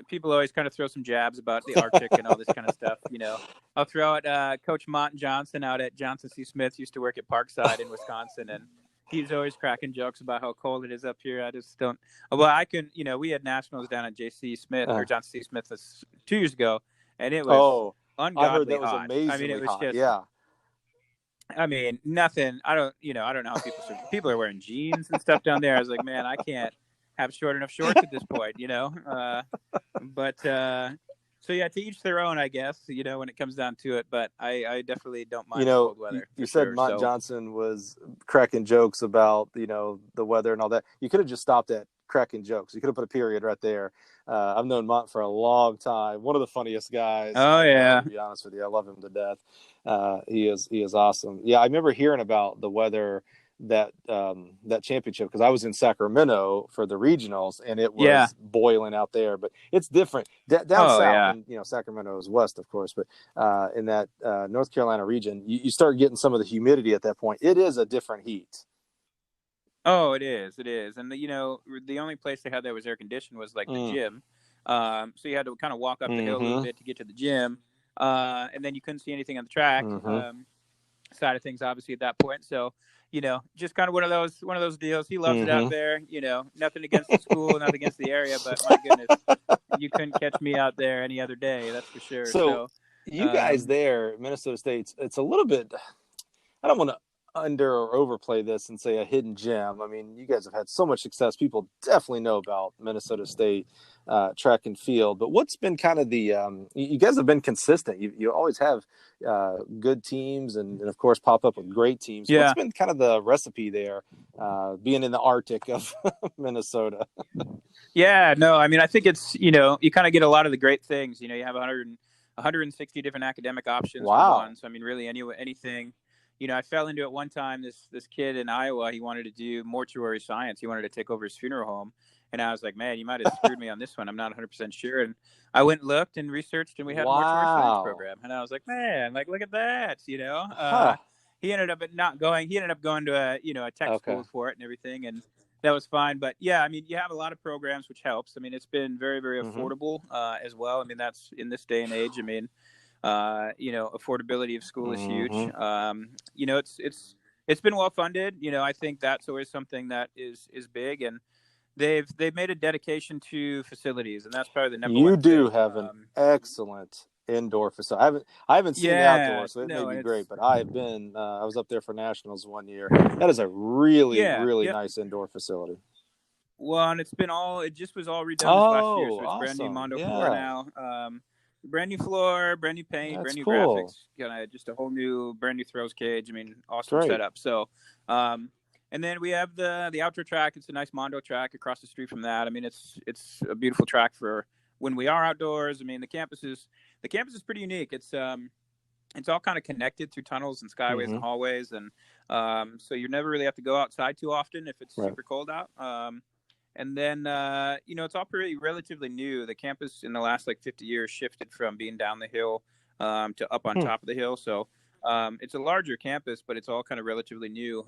People always kind of throw some jabs about the Arctic and all this kind of stuff. I'll throw out Coach Mont Johnson out at Johnson C. Smith. Used to work at Parkside in Wisconsin, and he's always cracking jokes about how cold it is up here. I just don't. Well, I can. We had nationals down at J.C. Smith or Johnson C. Smith 2 years ago, and it was ungodly I heard that was hot. amazingly I mean, it was hot. just. I mean, nothing. I don't know how people are wearing jeans and stuff down there. I was like, man, I can't have short enough shorts at this point, But so yeah, to each their own, I guess. When it comes down to it, but I definitely don't mind cold weather. You said Mont Johnson was cracking jokes about the weather and all that. You could have just stopped at cracking jokes. You could have put a period right there. I've known Mont for a long time. One of the funniest guys. Oh yeah. To be honest with you, I love him to death. He is awesome. Yeah, I remember hearing about the weather that championship because I was in Sacramento for the regionals and it was boiling out there, but it's different down south. And, Sacramento is west, of course, but in that North Carolina region, you start getting some of the humidity at that point. It is a different heat. Oh, it is. And the only place they had that was air conditioned was like the gym. So you had to kind of walk up the hill a little bit to get to the gym. And then you couldn't see anything on the track side of things, obviously, at that point. So, just kind of one of those deals. He loves it out there. Nothing against the school, nothing against the area, but my goodness, you couldn't catch me out there any other day. That's for sure. So you guys there, Minnesota State, it's a little bit. I don't want to under or overplay this and say a hidden gem. I mean, you guys have had so much success. People definitely know about Minnesota State track and field. But what's been kind of the you guys have been consistent. You always have good teams and of course pop up with great teams. What's Yeah. been kind of the recipe there, being in the Arctic of Minnesota? Yeah, no, I mean, I think it's, you kind of get a lot of the great things. You have 160 different academic options for Wow. one. So, I mean, really anything. I fell into it one time. This kid in Iowa, he wanted to do mortuary science. He wanted to take over his funeral home. And I was like, man, you might have screwed me on this one. I'm not 100% sure. And I went and looked and researched, and we had a mortuary science Wow. program. And I was like, man, like, look at that, Huh. He ended up not going. He ended up going to a tech Okay. school for it and everything. And that was fine. But yeah, I mean, you have a lot of programs, which helps. I mean, it's been very, very Mm-hmm. affordable as well. I mean, that's in this day and age. I mean, affordability of school is huge. It's been well funded. I think that's always something that is big, and they've made a dedication to facilities, and that's probably the number You one do thing. have an excellent indoor facility. I haven't seen the Yeah, outdoors, so it may no, be and great. it's But I have been. I was up there for nationals one year. That is a really, yeah, really yep. nice indoor facility. Well, and it just was all redone this last year, Oh, so it's brand new awesome! Mondo floor Yeah, now. Brand new floor, brand new paint, that's brand new cool. graphics, kind of just a whole new, brand new throws cage. I mean, awesome Great. setup. So, and then we have the outdoor track. It's a nice Mondo track across the street from that. I mean, it's a beautiful track for when we are outdoors. I mean, the campus is pretty unique. It's all kind of connected through tunnels and skyways and hallways, and so you never really have to go outside too often if it's Right. super cold out. And then, it's all pretty relatively new. The campus in the last 50 years shifted from being down the hill to up on top of the hill. So it's a larger campus, but it's all kind of relatively new.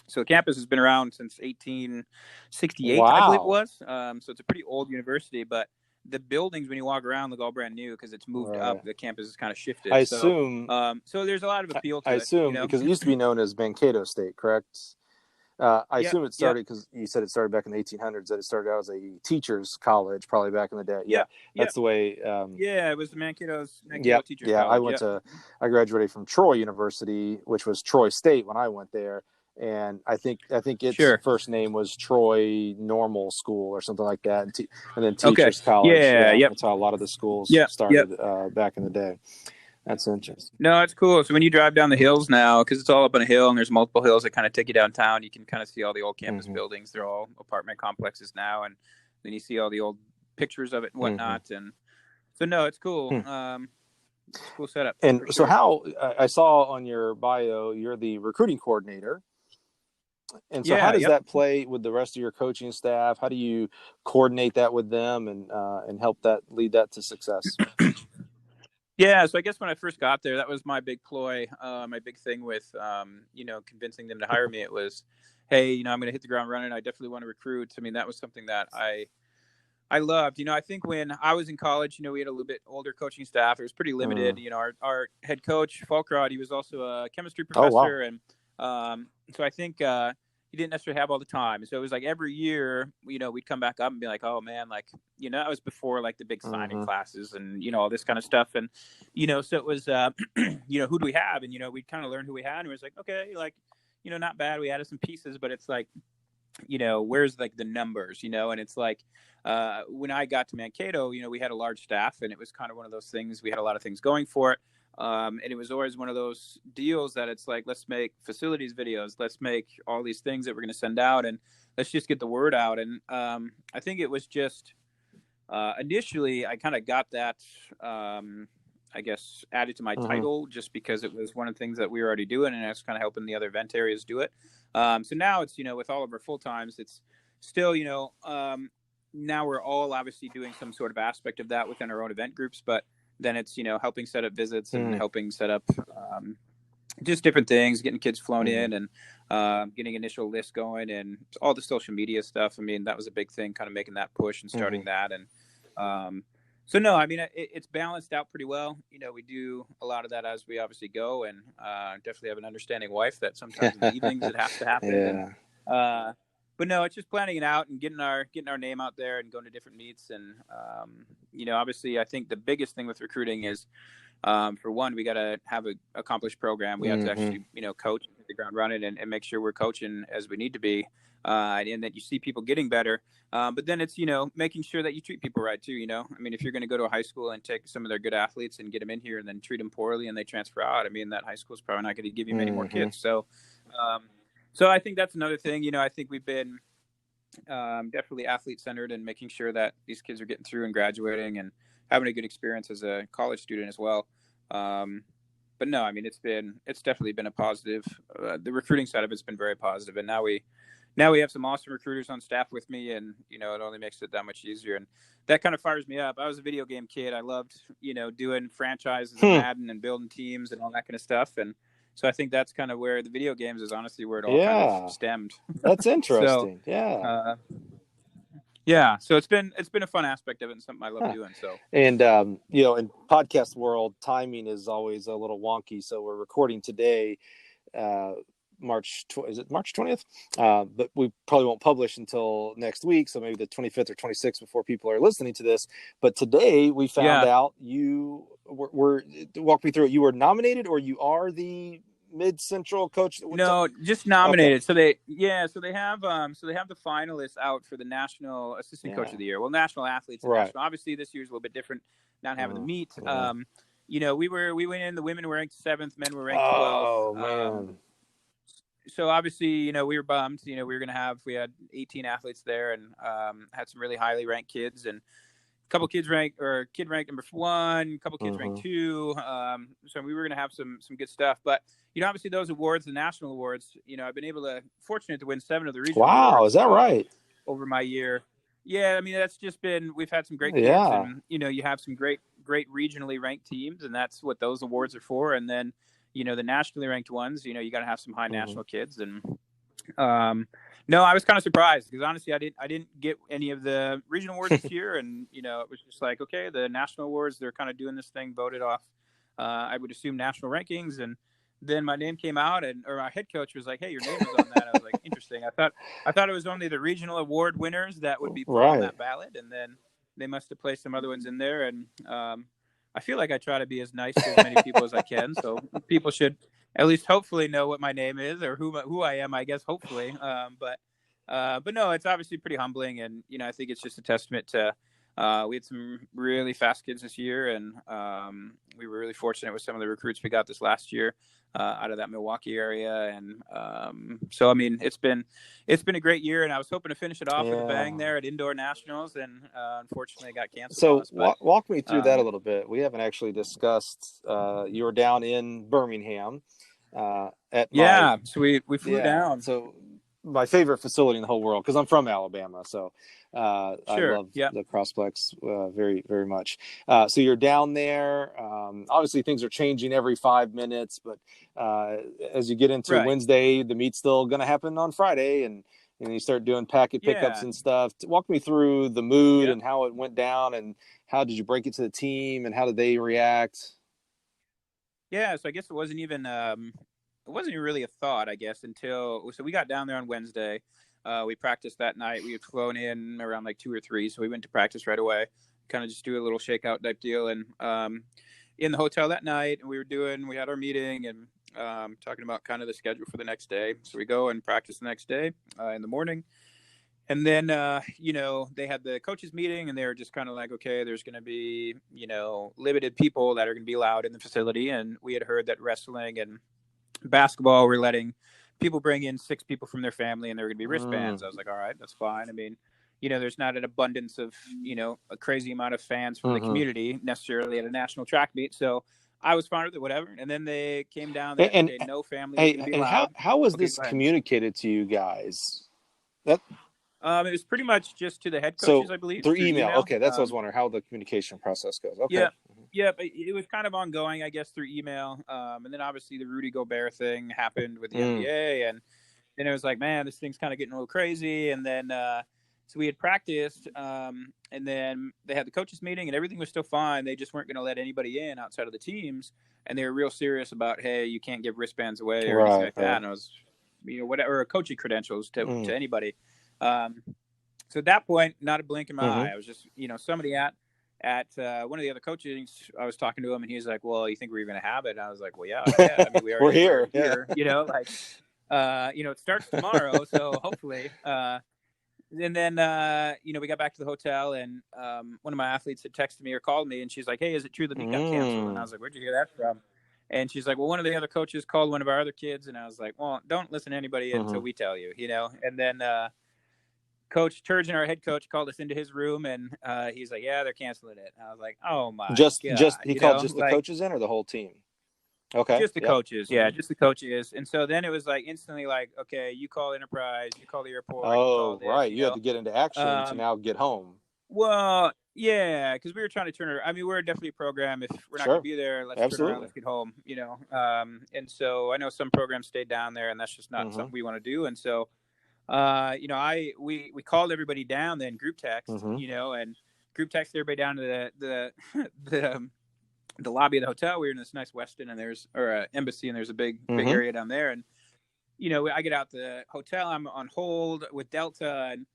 So the campus has been around since 1868, I believe it Wow. was. So it's a pretty old university, but the buildings, when you walk around, look all brand new because it's moved up. Right. The campus has kind of shifted. I So, assume. so there's a lot of appeal I to it, assume because it used to be known as Mankato State, correct? I Yep. assume it started because you said it started back in the 1800s. That it started out as a teachers' college, probably back in the day. Yeah, Yep. that's Yep. the way. Yeah, it was the Mankato Yeah, Teachers yeah. College. Yep. I graduated from Troy University, which was Troy State when I went there, and I think its Sure. first name was Troy Normal School or something like that, and then Okay. Teachers College. Yeah. Yeah, Yep. that's how a lot of the schools Yep. Yep. started back in the day. That's interesting. No, it's cool. So when you drive down the hills now, because it's all up on a hill and there's multiple hills that kind of take you downtown, you can kind of see all the old campus buildings. They're all apartment complexes now, and then you see all the old pictures of it and whatnot. And so no, it's cool. It's a cool setup. And so, sure. how I saw on your bio, you're the recruiting coordinator. And so, how does that play with the rest of your coaching staff? How do you coordinate that with them and help that lead that to success? Yeah, so I guess when I first got there, that was my big ploy, my big thing with, convincing them to hire me. It was, hey, I'm going to hit the ground running. I definitely want to recruit. I mean, that was something that I loved. I think when I was in college, we had a little bit older coaching staff. It was pretty limited. Our head coach, Falkrod, he was also a chemistry professor. Oh, wow. And so I think he didn't necessarily have all the time. So it was like every year, we'd come back up and be like, oh man, that was before the big signing classes and, all this kind of stuff. And, so it was, who do we have? And, we'd kind of learn who we had. And it was like, okay, not bad. We added some pieces, but it's like, where's the numbers, and it's like, when I got to Mankato, we had a large staff and it was kind of one of those things. We had a lot of things going for it. And it was always one of those deals that it's like, let's make facilities videos. Let's make all these things that we're going to send out and let's just get the word out. And I think it was just initially I kind of got that, I guess, added to my title just because it was one of the things that we were already doing and I was kind of helping the other event areas do it. So now it's, with all of our full times, it's still, now we're all obviously doing some sort of aspect of that within our own event groups, but then it's, helping set up visits and helping set up just different things, getting kids flown in and getting initial lists going and all the social media stuff. I mean, that was a big thing, kind of making that push and starting that. And so, no, I mean, it's balanced out pretty well. We do a lot of that as we obviously go and definitely have an understanding wife that sometimes in the evenings it has to happen. Yeah. And, but no, it's just planning it out and getting our name out there and going to different meets. And, obviously I think the biggest thing with recruiting is For one, we got to have an accomplished program. We have to actually, coach and hit the ground running and make sure we're coaching as we need to be, and that you see people getting better. But then it's, making sure that you treat people right too. I mean, if you're going to go to a high school and take some of their good athletes and get them in here and then treat them poorly and they transfer out, I mean, that high school is probably not going to give you many more kids. So, so I think that's another thing. I think we've been definitely athlete centered and making sure that these kids are getting through and graduating and having a good experience as a college student as well. But no, I mean, it's definitely been a positive. The recruiting side of it's been very positive, and now we have some awesome recruiters on staff with me, and it only makes it that much easier, and that kind of fires me up. I was a video game kid. I loved doing franchises of Madden and building teams and all that kind of stuff, and so I think that's kind of where the video games is honestly where it all kind of stemmed. That's interesting. So, yeah, so it's been a fun aspect of it and something I love doing. So, and in podcast world, timing is always a little wonky. So we're recording today, March 20th? But we probably won't publish until next week. So maybe the 25th or 26th before people are listening to this. But today we found out you were walk me through it. You were nominated, or you are the Mid-Central coach? No, just nominated. Okay. So they have the finalists out for the National Assistant Coach of the Year. Well, National Athletes, National. Obviously, this year's a little bit different, not having the meet. We went in. The women were ranked 7th, men were ranked 12th. Oh man. So obviously, we were bummed. We had 18 athletes there and had some really highly ranked kids and. Couple kids ranked number 1, a couple kids ranked 2. So we were going to have some good stuff, but obviously those awards, the national awards, I've been fortunate to win 7 of the regional awards. Wow. Is that right? Over my year. Yeah. I mean, that's just we've had some great kids and, you have some great regionally ranked teams, and that's what those awards are for. And then, the nationally ranked ones, you got to have some high national kids. And, no, I was kind of surprised because honestly, I didn't get any of the regional awards this year, and it was just like, okay, the national awards, they're kind of doing this thing, voted off. I would assume national rankings, and then my name came out, or my head coach was like, "Hey, your name is on that." I was like, "Interesting." I thought it was only the regional award winners that would be put on that ballot, and then they must have placed some other ones in there. And I feel like I try to be as nice to as many people as I can, so people should at least hopefully know what my name is or who I am, I guess, hopefully. But no, it's obviously pretty humbling. And, I think it's just a testament to, we had some really fast kids this year, and we were really fortunate with some of the recruits we got this last year out of that Milwaukee area. And so, I mean, it's been a great year, and I was hoping to finish it off with a bang there at Indoor Nationals, and unfortunately it got canceled. So walk me through that a little bit. We haven't actually discussed, you were down in Birmingham. So we flew down. So my favorite facility in the whole world, because I'm from Alabama. So I love the Crossplex very, very much. So you're down there. Obviously, things are changing every 5 minutes, but as you get into Wednesday, the meet's still going to happen on Friday, and you start doing packet pickups and stuff. Walk me through the mood and how it went down, and how did you break it to the team, and how did they react? Yeah, so I guess it wasn't even really a thought, I guess, so we got down there on Wednesday. We practiced that night. We had flown in around like 2 or 3, so we went to practice right away, kind of just do a little shakeout type deal. And in the hotel that night, we had our meeting and talking about kind of the schedule for the next day. So we go and practice the next day in the morning. And then, they had the coaches meeting, and they were just kind of like, okay, there's going to be, limited people that are going to be allowed in the facility. And we had heard that wrestling and basketball were letting people bring in 6 people from their family, and there were going to be wristbands. I was like, all right, that's fine. I mean, there's not an abundance of, a crazy amount of fans from the community necessarily at a national track meet. So I was fine with it, whatever. And then they came down and no family was going to be allowed. How was this communicated to you guys? It was pretty much just to the head coaches, I believe. Through email. Okay, that's what I was wondering, how the communication process goes. Okay. Yeah, it was kind of ongoing, I guess, through email. And then obviously the Rudy Gobert thing happened with the NBA, and then it was like, man, this thing's kind of getting a little crazy. And then so we had practiced, and then they had the coaches meeting, and everything was still fine. They just weren't going to let anybody in outside of the teams, and they were real serious about, hey, you can't give wristbands away or anything like that. And I was, whatever, coaching credentials to anybody. So at that point, not a blink in my eye. I was just, somebody at one of the other coaches, I was talking to him, and he was like, "Well, you think we're going to have it?" And I was like, "Well, yeah. I mean, we We're already here. here, like, it starts tomorrow, so hopefully." And then, we got back to the hotel, and one of my athletes had texted me or called me, and she's like, "Hey, is it true the meet got canceled?" And I was like, "Where'd you hear that from?" And she's like, "Well, one of the other coaches called one of our other kids." And I was like, "Well, don't listen to anybody until we tell you, And then Coach Turgeon, our head coach, called us into his room, and he's like, "Yeah, they're canceling it." And I was like, "Oh my Just god!" he called just the coaches in, or the whole team? Okay. Just the coaches, just the coaches. And so then it was like instantly like, okay, you call Enterprise, you call the airport, you call this, right. You had to get into action to now get home. Well, yeah, because we were trying to turn it. I mean, we're definitely a program. If we're not going to be there, let's turn around, let's get home, And so I know some programs stayed down there, and that's just not something we want to do. And so, we called everybody down, then group text, and group text everybody down to the lobby of the hotel. We were in this nice Westin, and there's embassy, and there's a big area down there. And I get out the hotel. I'm on hold with Delta, and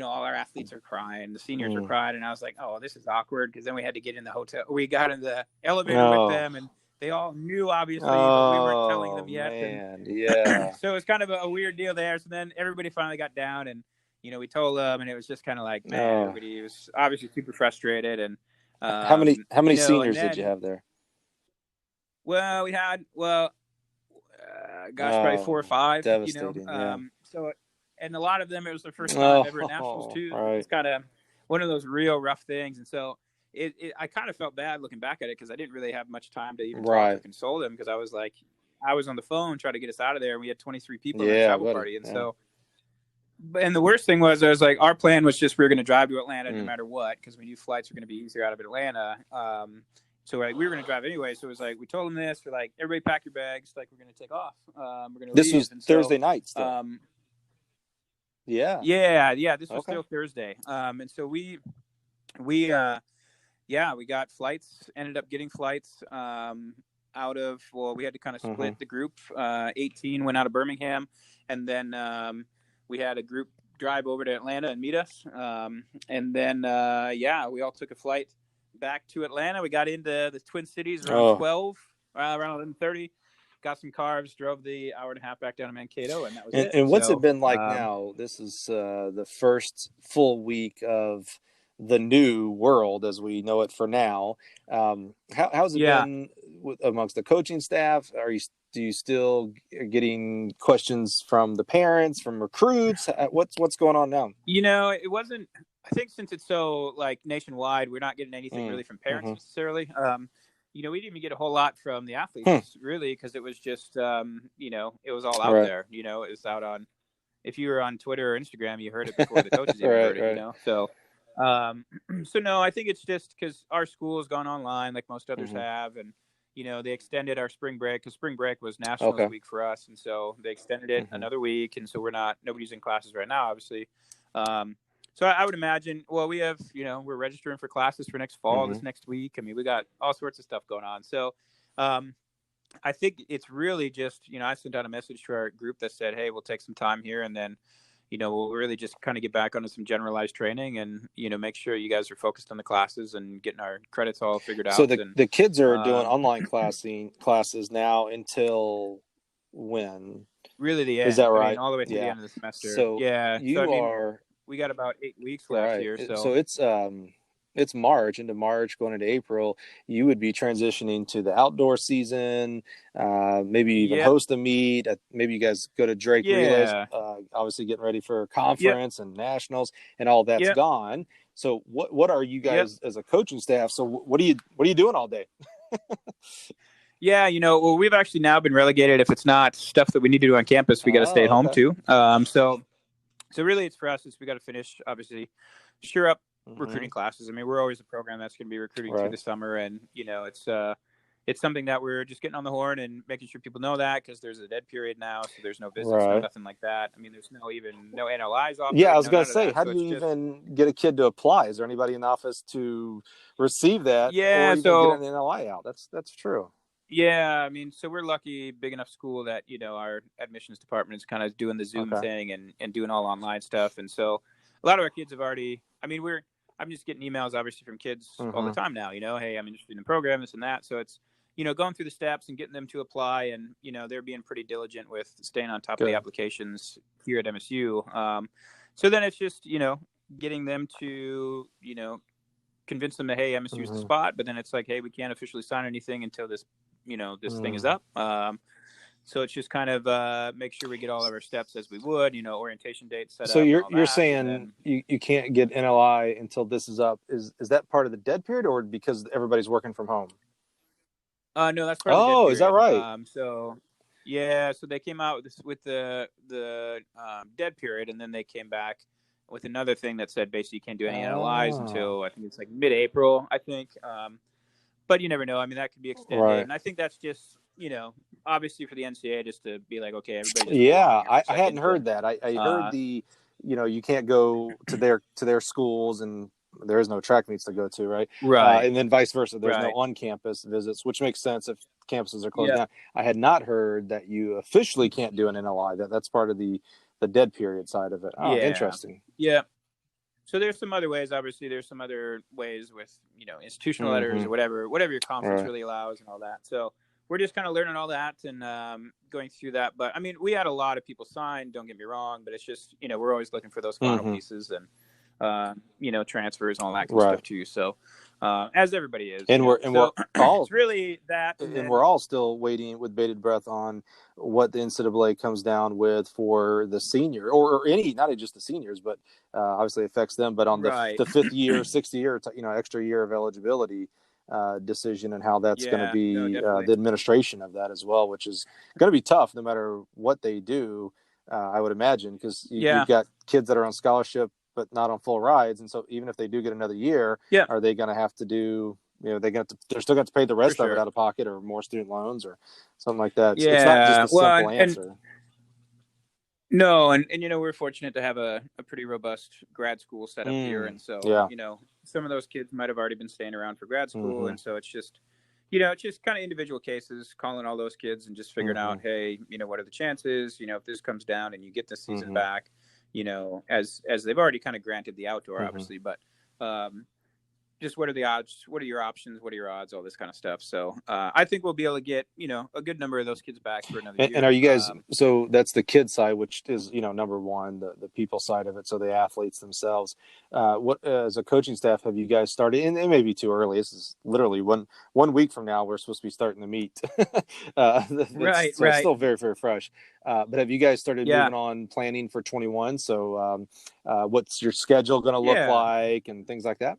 all our athletes are crying. The seniors are crying, and I was like, "Oh, this is awkward." Because then we had to get in the hotel. We got in the elevator with them, and they all knew obviously, but we weren't telling them yet. Man. And so it's kind of a weird deal there. So then everybody finally got down, and we told them, and it was just kind of like, man, everybody was obviously super frustrated. And how many seniors did you have there? Well, we had probably 4 or 5. Devastating. So, and a lot of them, it was their first time ever at nationals too. Right. It's kind of one of those real rough things. And so I kind of felt bad looking back at it, because I didn't really have much time to even talk or console them, because I was on the phone trying to get us out of there, and we had 23 people in the travel party. And so, and the worst thing was, I was like, our plan was just, we were going to drive to Atlanta no matter what, because we knew flights were going to be easier out of Atlanta. So we were going to drive anyway. So it was like, we told them this, we're like, everybody pack your bags. Like, we're going to take off. We're going to leave. This was Thursday night still. Yeah. This was still Thursday. And so we got flights, ended up getting flights, we had to kind of split the group. 18 went out of Birmingham, and then, we had a group drive over to Atlanta and meet us. And then, we all took a flight back to Atlanta. We got into the Twin Cities around 12, around 11:30. Got some carbs, drove the hour and a half back down to Mankato, and that was it. And what's it been like now? This is the first full week of the new world as we know it for now. How's it been amongst the coaching staff? Do you still getting questions from the parents, from recruits? What's going on now? It wasn't. I think since it's so nationwide, we're not getting anything really from parents necessarily. We didn't even get a whole lot from the athletes really, because it was just, it was all out there. It was out on. If you were on Twitter or Instagram, you heard it before the coaches even heard it. So, so no, I think it's just because our school has gone online like most others have, and they extended our spring break, because spring break was Nationals week for us, and so they extended it another week, and so nobody's in classes right now, obviously. So I would imagine, we have, we're registering for classes for next fall, this next week. I mean, we got all sorts of stuff going on. So I think it's really just, I sent out a message to our group that said, hey, we'll take some time here, and then, we'll really just kind of get back onto some generalized training, and, make sure you guys are focused on the classes and getting our credits all figured out. So the kids are doing online classes now until when? Really the end. Is that right? I mean, all the way to the end of the semester. So we got about 8 weeks left here. So it's March, into March, going into April. You would be transitioning to the outdoor season, maybe even host a meet. Maybe you guys go to Drake Relays, obviously getting ready for a conference and nationals, and all that's gone. So what are you guys as a coaching staff? So what are you doing all day? We've actually now been relegated. If it's not stuff that we need to do on campus, we got to stay at home too. So really, it's for us. We got to finish, obviously, sure up recruiting classes. I mean, we're always a program that's going to be recruiting through the summer, and it's something that we're just getting on the horn and making sure people know that, because there's a dead period now, so there's no visits, no nothing like that. I mean, there's no NLIs offered. Yeah, I was going to say, how do you even get a kid to apply? Is there anybody in the office to receive that? Yeah, or even get an NLI out? That's true. Yeah, I mean, so we're lucky, big enough school that, our admissions department is kind of doing the Zoom thing and doing all online stuff. And so a lot of our kids have already, I mean, I'm just getting emails, obviously, from kids all the Mm-hmm. time now, hey, I'm interested in the program, this and that. So it's, going through the steps and getting them to apply, and, they're being pretty diligent with staying on top of the Good. applications here at MSU. So then it's just, getting them to, convince them that, hey, MSU's the spot, but then it's like, hey, we can't officially sign anything until this, this thing is up. So it's just kind of make sure we get all of our steps as we would, orientation dates set So up and all you're that. saying you can't get NLI until this is up. Is that part of the dead period, or because everybody's working from home? No, that's part of the dead period. Is that right? So yeah, so they came out with the dead period, and then they came back with another thing that said basically you can't do any NLIs until I think it's like mid-April, I think. But you never know. I mean, that could be extended, Right. and I think that's just obviously for the NCAA just to be like, okay, everybody. Yeah, I hadn't heard that. I heard you can't go to their schools, and there is no track meets to go to, right? Right. And then vice versa. There's right. no on-campus visits, which makes sense if campuses are closed down. I had not heard that you officially can't do an NLI. That's part of the dead period side of it. Oh, yeah. Interesting. Yeah. So there's some other ways. Obviously, there's some other ways with institutional letters or whatever your conference really allows and all that. So we're just kind of learning all that and going through that. But I mean, we had a lot of people sign. Don't get me wrong, but it's just we're always looking for those final pieces and transfers and all that kind of stuff too. So as everybody is, and we're all it's really that, and we're all still waiting with bated breath on what the NCAA comes down with for the senior or any, not just the seniors, but obviously affects them, but on the 5th year, 6th year, extra year of eligibility decision, and how that's going to be the administration of that as well, which is going to be tough no matter what they do, I would imagine, because you've got kids that are on scholarship but not on full rides, and so even if they do get another year, are they going to have to do they're still going to pay the rest of it out of pocket, or more student loans or something like that? Yeah. It's not just a simple answer. No, and we're fortunate to have a pretty robust grad school set up here, and so some of those kids might have already been staying around for grad school, and so it's just it's just kind of individual cases, calling all those kids and just figuring out, hey, what are the chances, if this comes down and you get this season back, as they've already kind of granted the outdoor, obviously, but just what are the odds? What are your options? What are your odds? All this kind of stuff. So I think we'll be able to get, a good number of those kids back for another year. And are you guys, so that's the kid side, which is, number one, the people side of it. So the athletes themselves. What, as a coaching staff, have you guys started? And it may be too early. This is literally one week from now, we're supposed to be starting to meet. Right. It's still very, very fresh. But have you guys started moving on planning for 21? So what's your schedule going to look like and things like that?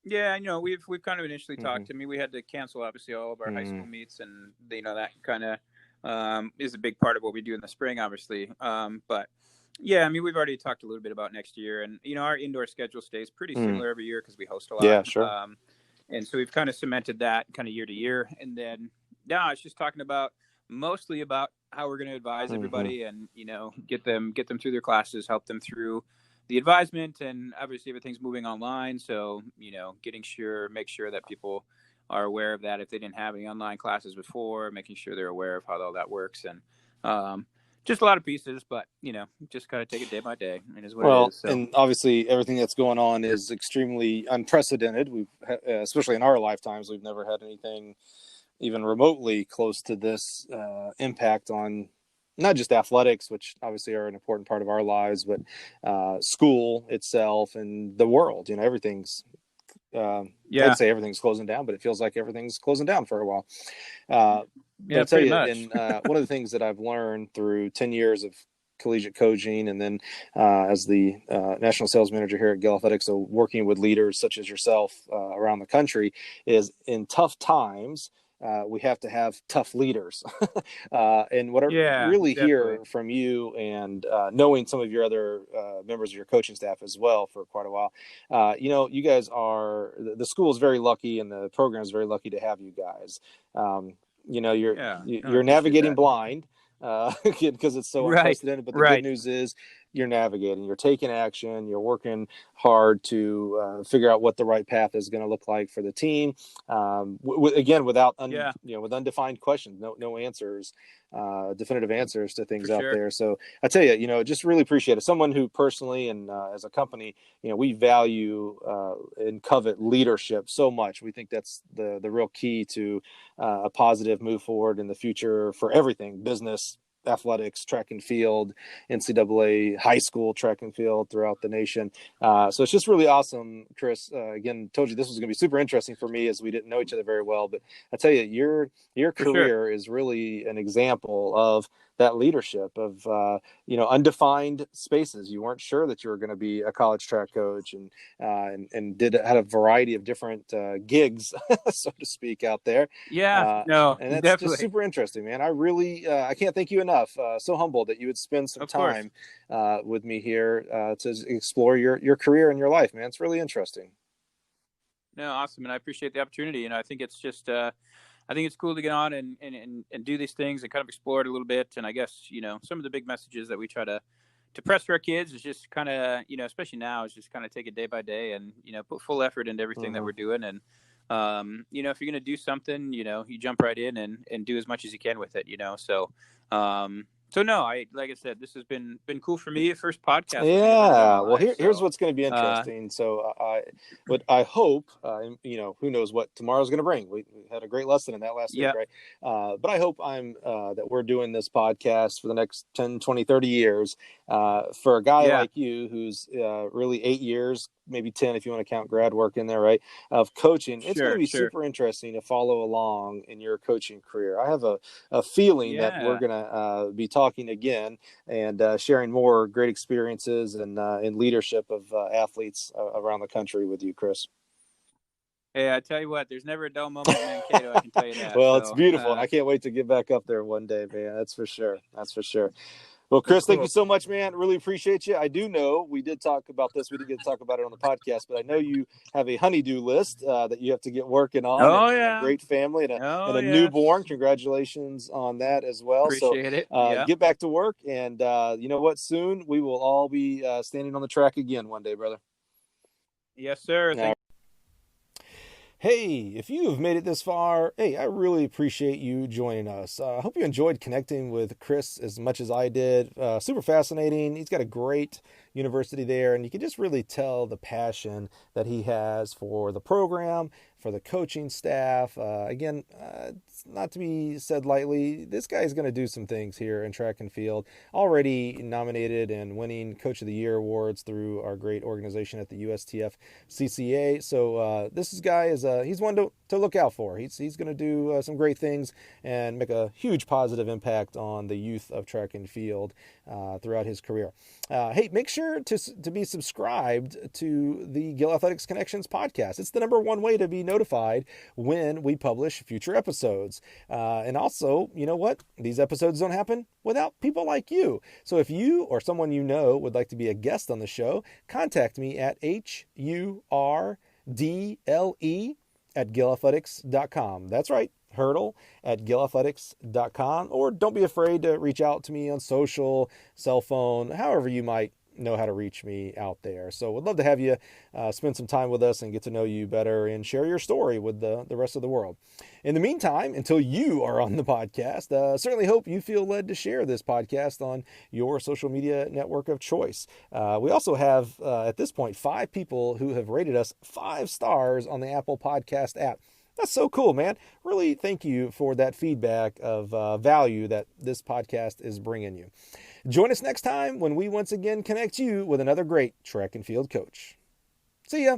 Yeah, we've kind of initially talked. I mean, we had to cancel obviously all of our high school meets, and that kind of is a big part of what we do in the spring, obviously. But yeah, I mean, we've already talked a little bit about next year, and our indoor schedule stays pretty similar every year because we host a lot. Yeah, sure. And so we've kind of cemented that kind of year to year, and then it's just talking mostly about how we're going to advise everybody, and get them through their classes, help them through the advisement, and obviously everything's moving online. So, make sure that people are aware of that if they didn't have any online classes before, making sure they're aware of how all that works. And just a lot of pieces, but, just kind of take it day by day. I mean, is what it is. So. And obviously everything that's going on is extremely unprecedented. We've, especially in our lifetimes, we've never had anything even remotely close to this impact on not just athletics, which obviously are an important part of our lives, but school itself and the world. Everything's I'd say everything's closing down, but it feels like everything's closing down for a while. I'll tell you, and one of the things that I've learned through 10 years of collegiate coaching, and then as the national sales manager here at Gill Athletics, so working with leaders such as yourself around the country, is in tough times, we have to have tough leaders. And what I really hear from you, and knowing some of your other members of your coaching staff as well for quite a while, you guys are, the school is very lucky, and the program is very lucky to have you guys. You're navigating blind because it's so unprecedented, but the good news is you're navigating. You're taking action. You're working hard to figure out what the right path is going to look like for the team. Again, without with undefined questions, no answers, definitive answers to things For out sure. there. So I tell you, just really appreciate it. Someone who personally and as a company, we value and covet leadership so much. We think that's the real key to a positive move forward in the future for everything: business, athletics, track and field, NCAA, high school track and field throughout the nation. So it's just really awesome, Chris. Again, told you this was going to be super interesting for me as we didn't know each other very well. But I tell you, your For sure. career is really an example of that leadership of undefined spaces. You weren't sure that you were going to be a college track coach, and had a variety of different gigs, so to speak, out there. Yeah, no, And that's just definitely. super interesting, man. I really I can't thank you enough. So humbled that you would spend some Of course. time with me here to explore your career and your life, man. It's really interesting. No, awesome. And I appreciate the opportunity. And I think it's just, I think it's cool to get on and do these things and kind of explore it a little bit. And I guess, some of the big messages that we try to press for our kids is just kind of, especially now, is just kind of take it day by day and, put full effort into everything that we're doing. And, if you're going to do something, you jump right in and do as much as you can with it, so no, like I said, this has been cool for me. First podcast I've ever done in my Yeah. Well, life. here's So, what's going to be interesting. So I hope, who knows what tomorrow's going to bring. We had a great lesson in that last week, yeah, right? But I hope that we're doing this podcast for the next 10, 20, 30 years for a guy yeah, like you, who's really 8 years, maybe 10, if you want to count grad work in there, right? Of coaching. It's going to be sure. super interesting to follow along in your coaching career. I have a feeling that we're Yeah. going to be talking again and sharing more great experiences and in leadership of athletes around the country with you, Chris. Hey, I tell you what, there's never a dull moment in Mankato. I can tell you that. Well, it's So, beautiful, and I can't wait to get back up there one day, man. That's for sure. That's for sure. Well, well, Chris, thank you cool. so much, man. Really appreciate you. I do know we did talk about this. We didn't get to talk about it on the podcast, but I know you have a honeydew list that you have to get working on, Oh and a yeah. great family and Oh a yes. newborn. Congratulations on that as well. So Appreciate it. Yeah. get back to work, and you know what? Soon we will all be standing on the track again one day, brother. Yes, sir. Thank. Hey, if you have made it this far, hey, I really appreciate you joining us. I hope you enjoyed connecting with Chris as much as I did. Super fascinating. He's got a great university there, and you can just really tell the passion that he has for the program, for the coaching staff. Again, it's not to be said lightly. This guy is going to do some things here in track and field. Already nominated and winning Coach of the Year awards through our great organization at the USTF CCA. So this guy is he's one to look out for. He's going to do some great things and make a huge positive impact on the youth of track and field throughout his career. Hey, make sure to be subscribed to the Gill Athletics Connections podcast. It's the number one way to be notified when we publish future episodes. And also, you know what? These episodes don't happen without people like you. So if you or someone you know would like to be a guest on the show, contact me at hurdle@gillathletics.com. That's right, hurdle@gillathletics.com. Or don't be afraid to reach out to me on social, cell phone, however you might know how to reach me out there. So would love to have you spend some time with us and get to know you better and share your story with the rest of the world. In the meantime, until you are on the podcast, certainly hope you feel led to share this podcast on your social media network of choice. We also have, at this point, 5 people who have rated us 5 stars on the Apple Podcast app. That's so cool, man. Really thank you for that feedback of value that this podcast is bringing you. Join us next time when we once again connect you with another great track and field coach. See ya.